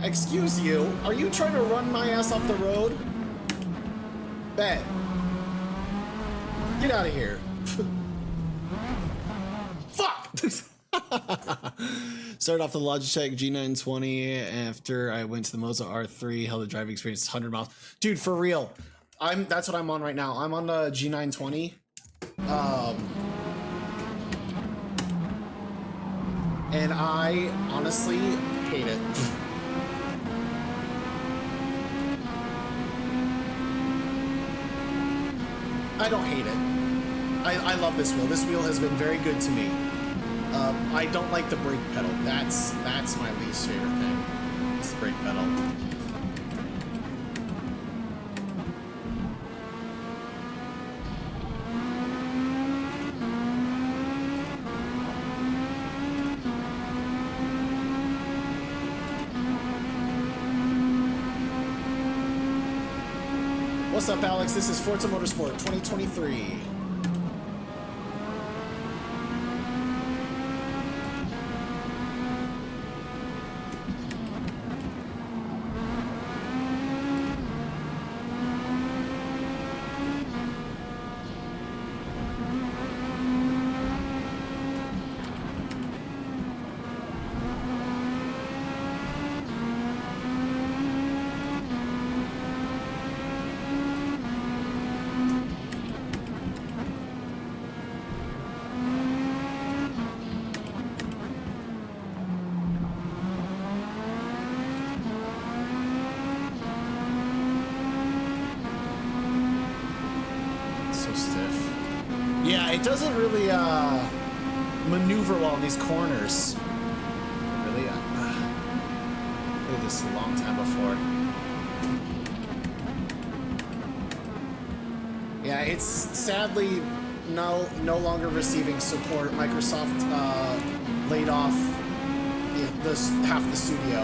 Excuse you, are you trying to run my ass off the road? Bet. Get out of here. Fuck! Started off the Logitech G920 after I went to the Moza R3, held a driving experience 100 miles. Dude, for real. That's what I'm on right now. I'm on the G920. And I honestly hate it. I don't hate it. I love this wheel. This wheel has been very good to me. I don't like the brake pedal. That's my least favorite thing. It's the brake pedal. what's up, Alex? This is Forza Motorsport 2023. Yeah, it doesn't really maneuver well in these corners. Really? Played this a long time before. Yeah, it's sadly no longer receiving support. Microsoft laid off half the studio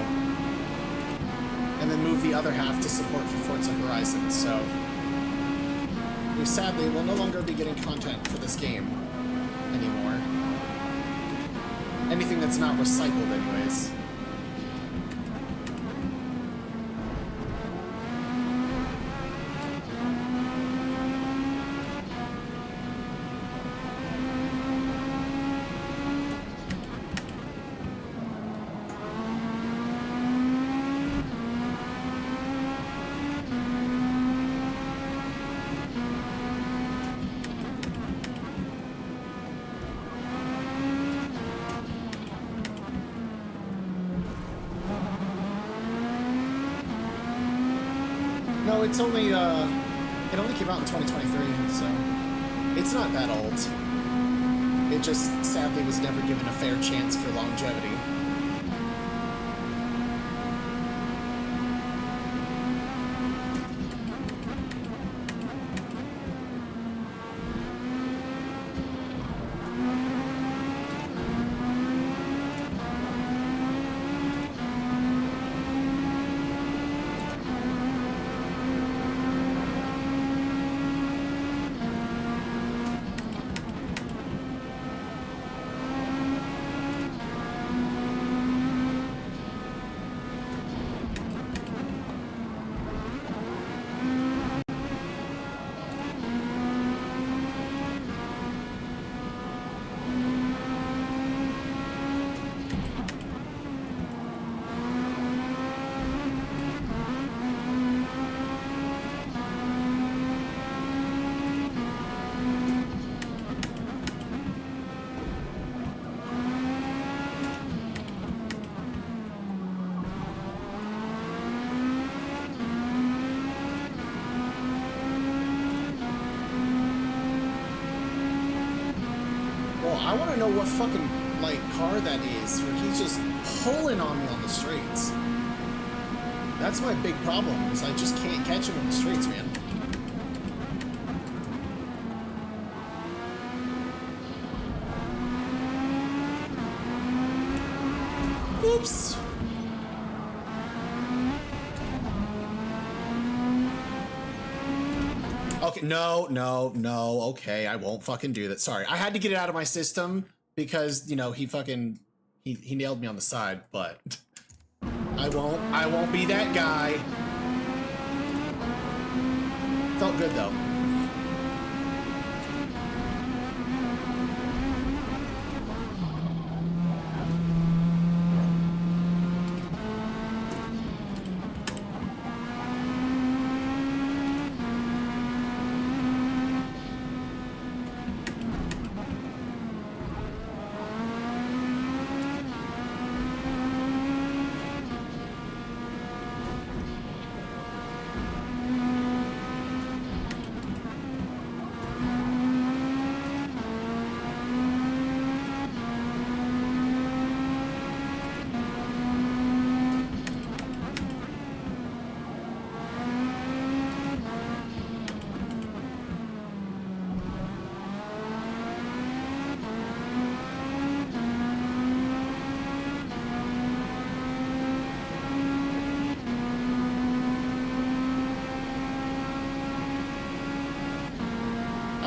and then moved the other half to support for Forza Horizon, so we sadly will no longer be getting content for this game anymore. Anything that's not recycled anyways. No, it's only, it only came out in 2023, so it's not that old. It just sadly was never given a fair chance for longevity. I want to know what fucking, like, car that is, where he's just pulling on me on the straights. That's my big problem, is I just can't catch him on the straights, man. Oops! Okay, no, okay, I won't fucking do that. Sorry, I had to get it out of my system because, you know, he nailed me on the side, but I won't be that guy. Felt good, though.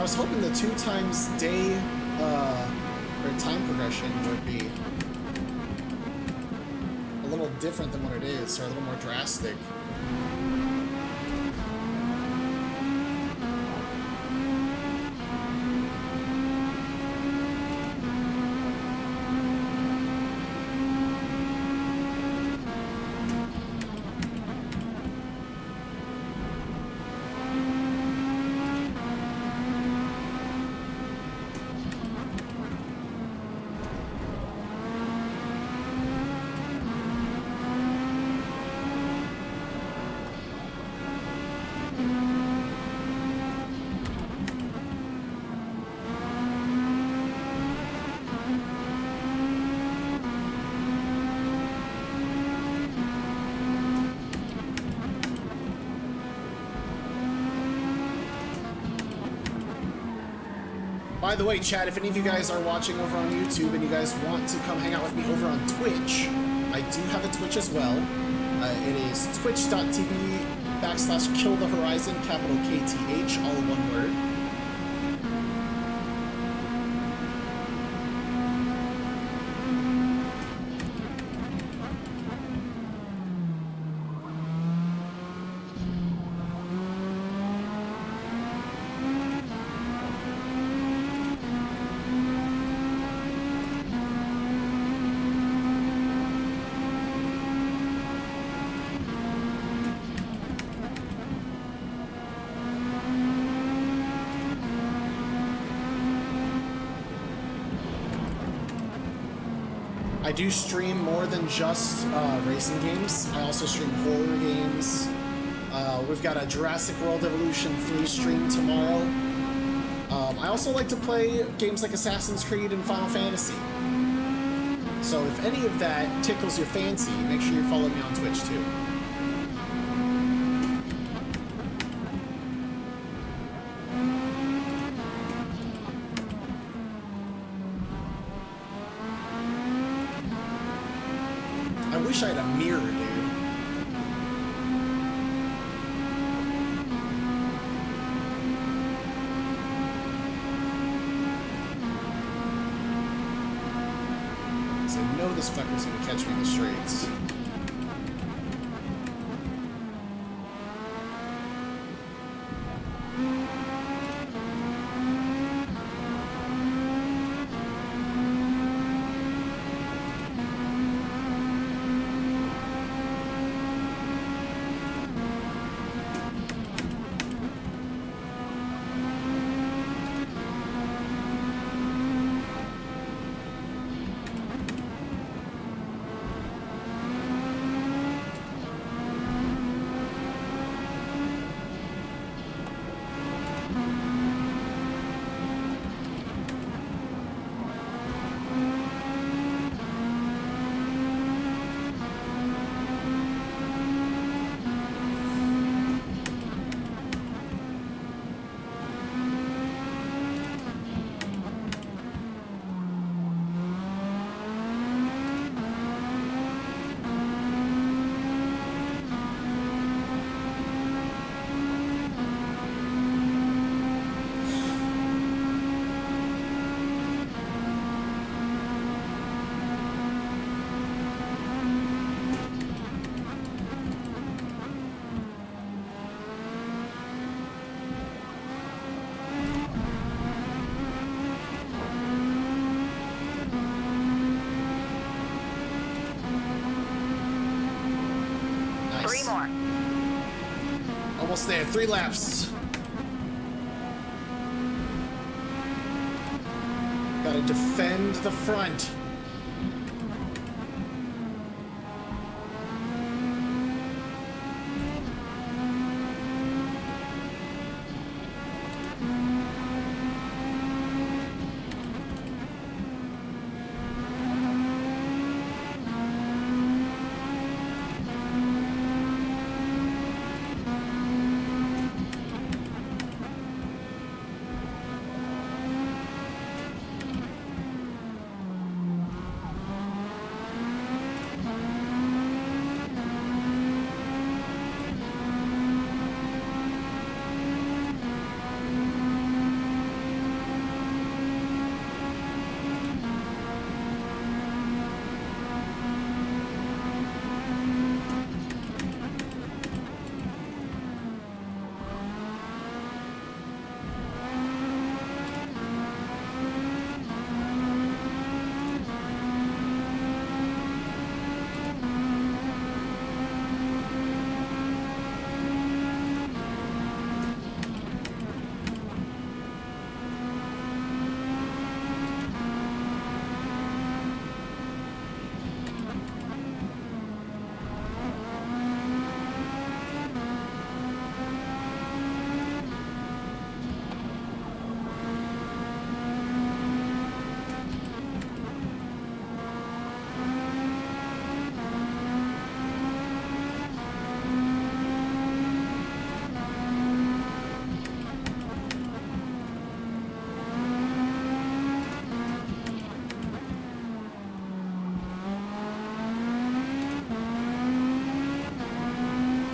I was hoping the 2 times day or time progression would be a little different than what it is, or a little more drastic. By the way, chat, if any of you guys are watching over on YouTube and you guys want to come hang out with me over on Twitch, I do have a Twitch as well. It is twitch.tv/KillTheHorizon, capital KTH, all one word. I do stream more than just racing games. I also stream horror games. We've got a Jurassic World Evolution 3 stream tomorrow. I also like to play games like Assassin's Creed and Final Fantasy. So if any of that tickles your fancy, make sure you follow me on Twitch too. I wish I had a mirror, dude. So I know this fucker's gonna catch me in the streets. Almost there, 3 laps. Gotta defend the front.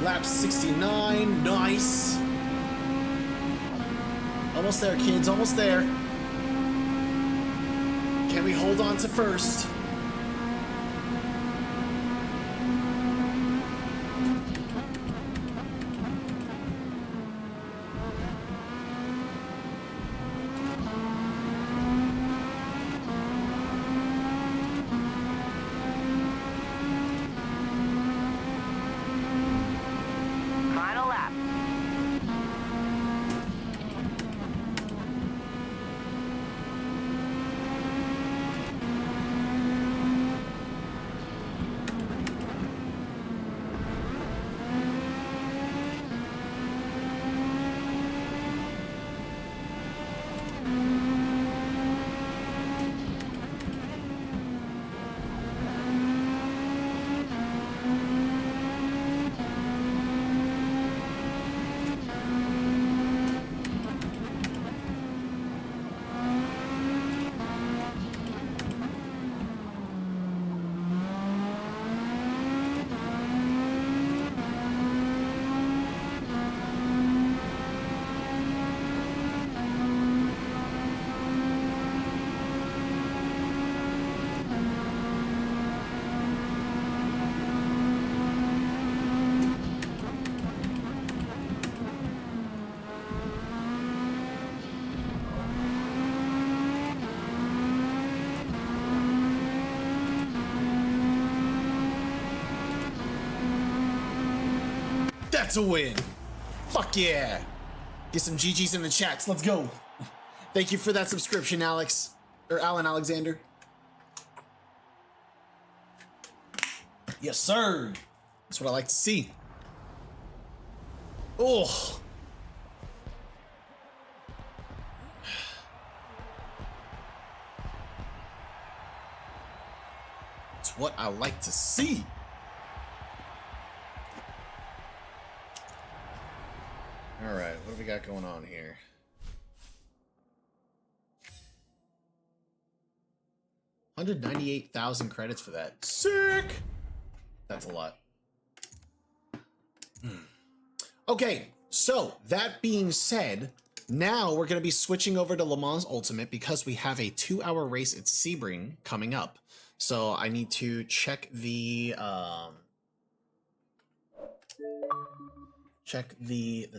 Lap 69. Nice. Almost there, kids. Almost there. Can we hold on to first? Final lap. That's a win. Fuck yeah. Get some GGs in the chats. Let's go. Thank you for that subscription, Alex. Or Alan Alexander. Yes, sir. That's what I like to see. Oh. It's what I like to see. All right, what do we got going on here? 198,000 credits for that. Sick! That's a lot. Okay, so that being said, now we're going to be switching over to Le Mans Ultimate because we have a 2-hour race at Sebring coming up. So I need to check the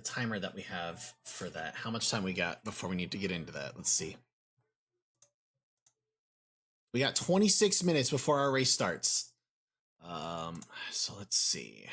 timer that we have for that. How much time we got before we need to get into that? Let's see. We got 26 minutes before our race starts. So let's see.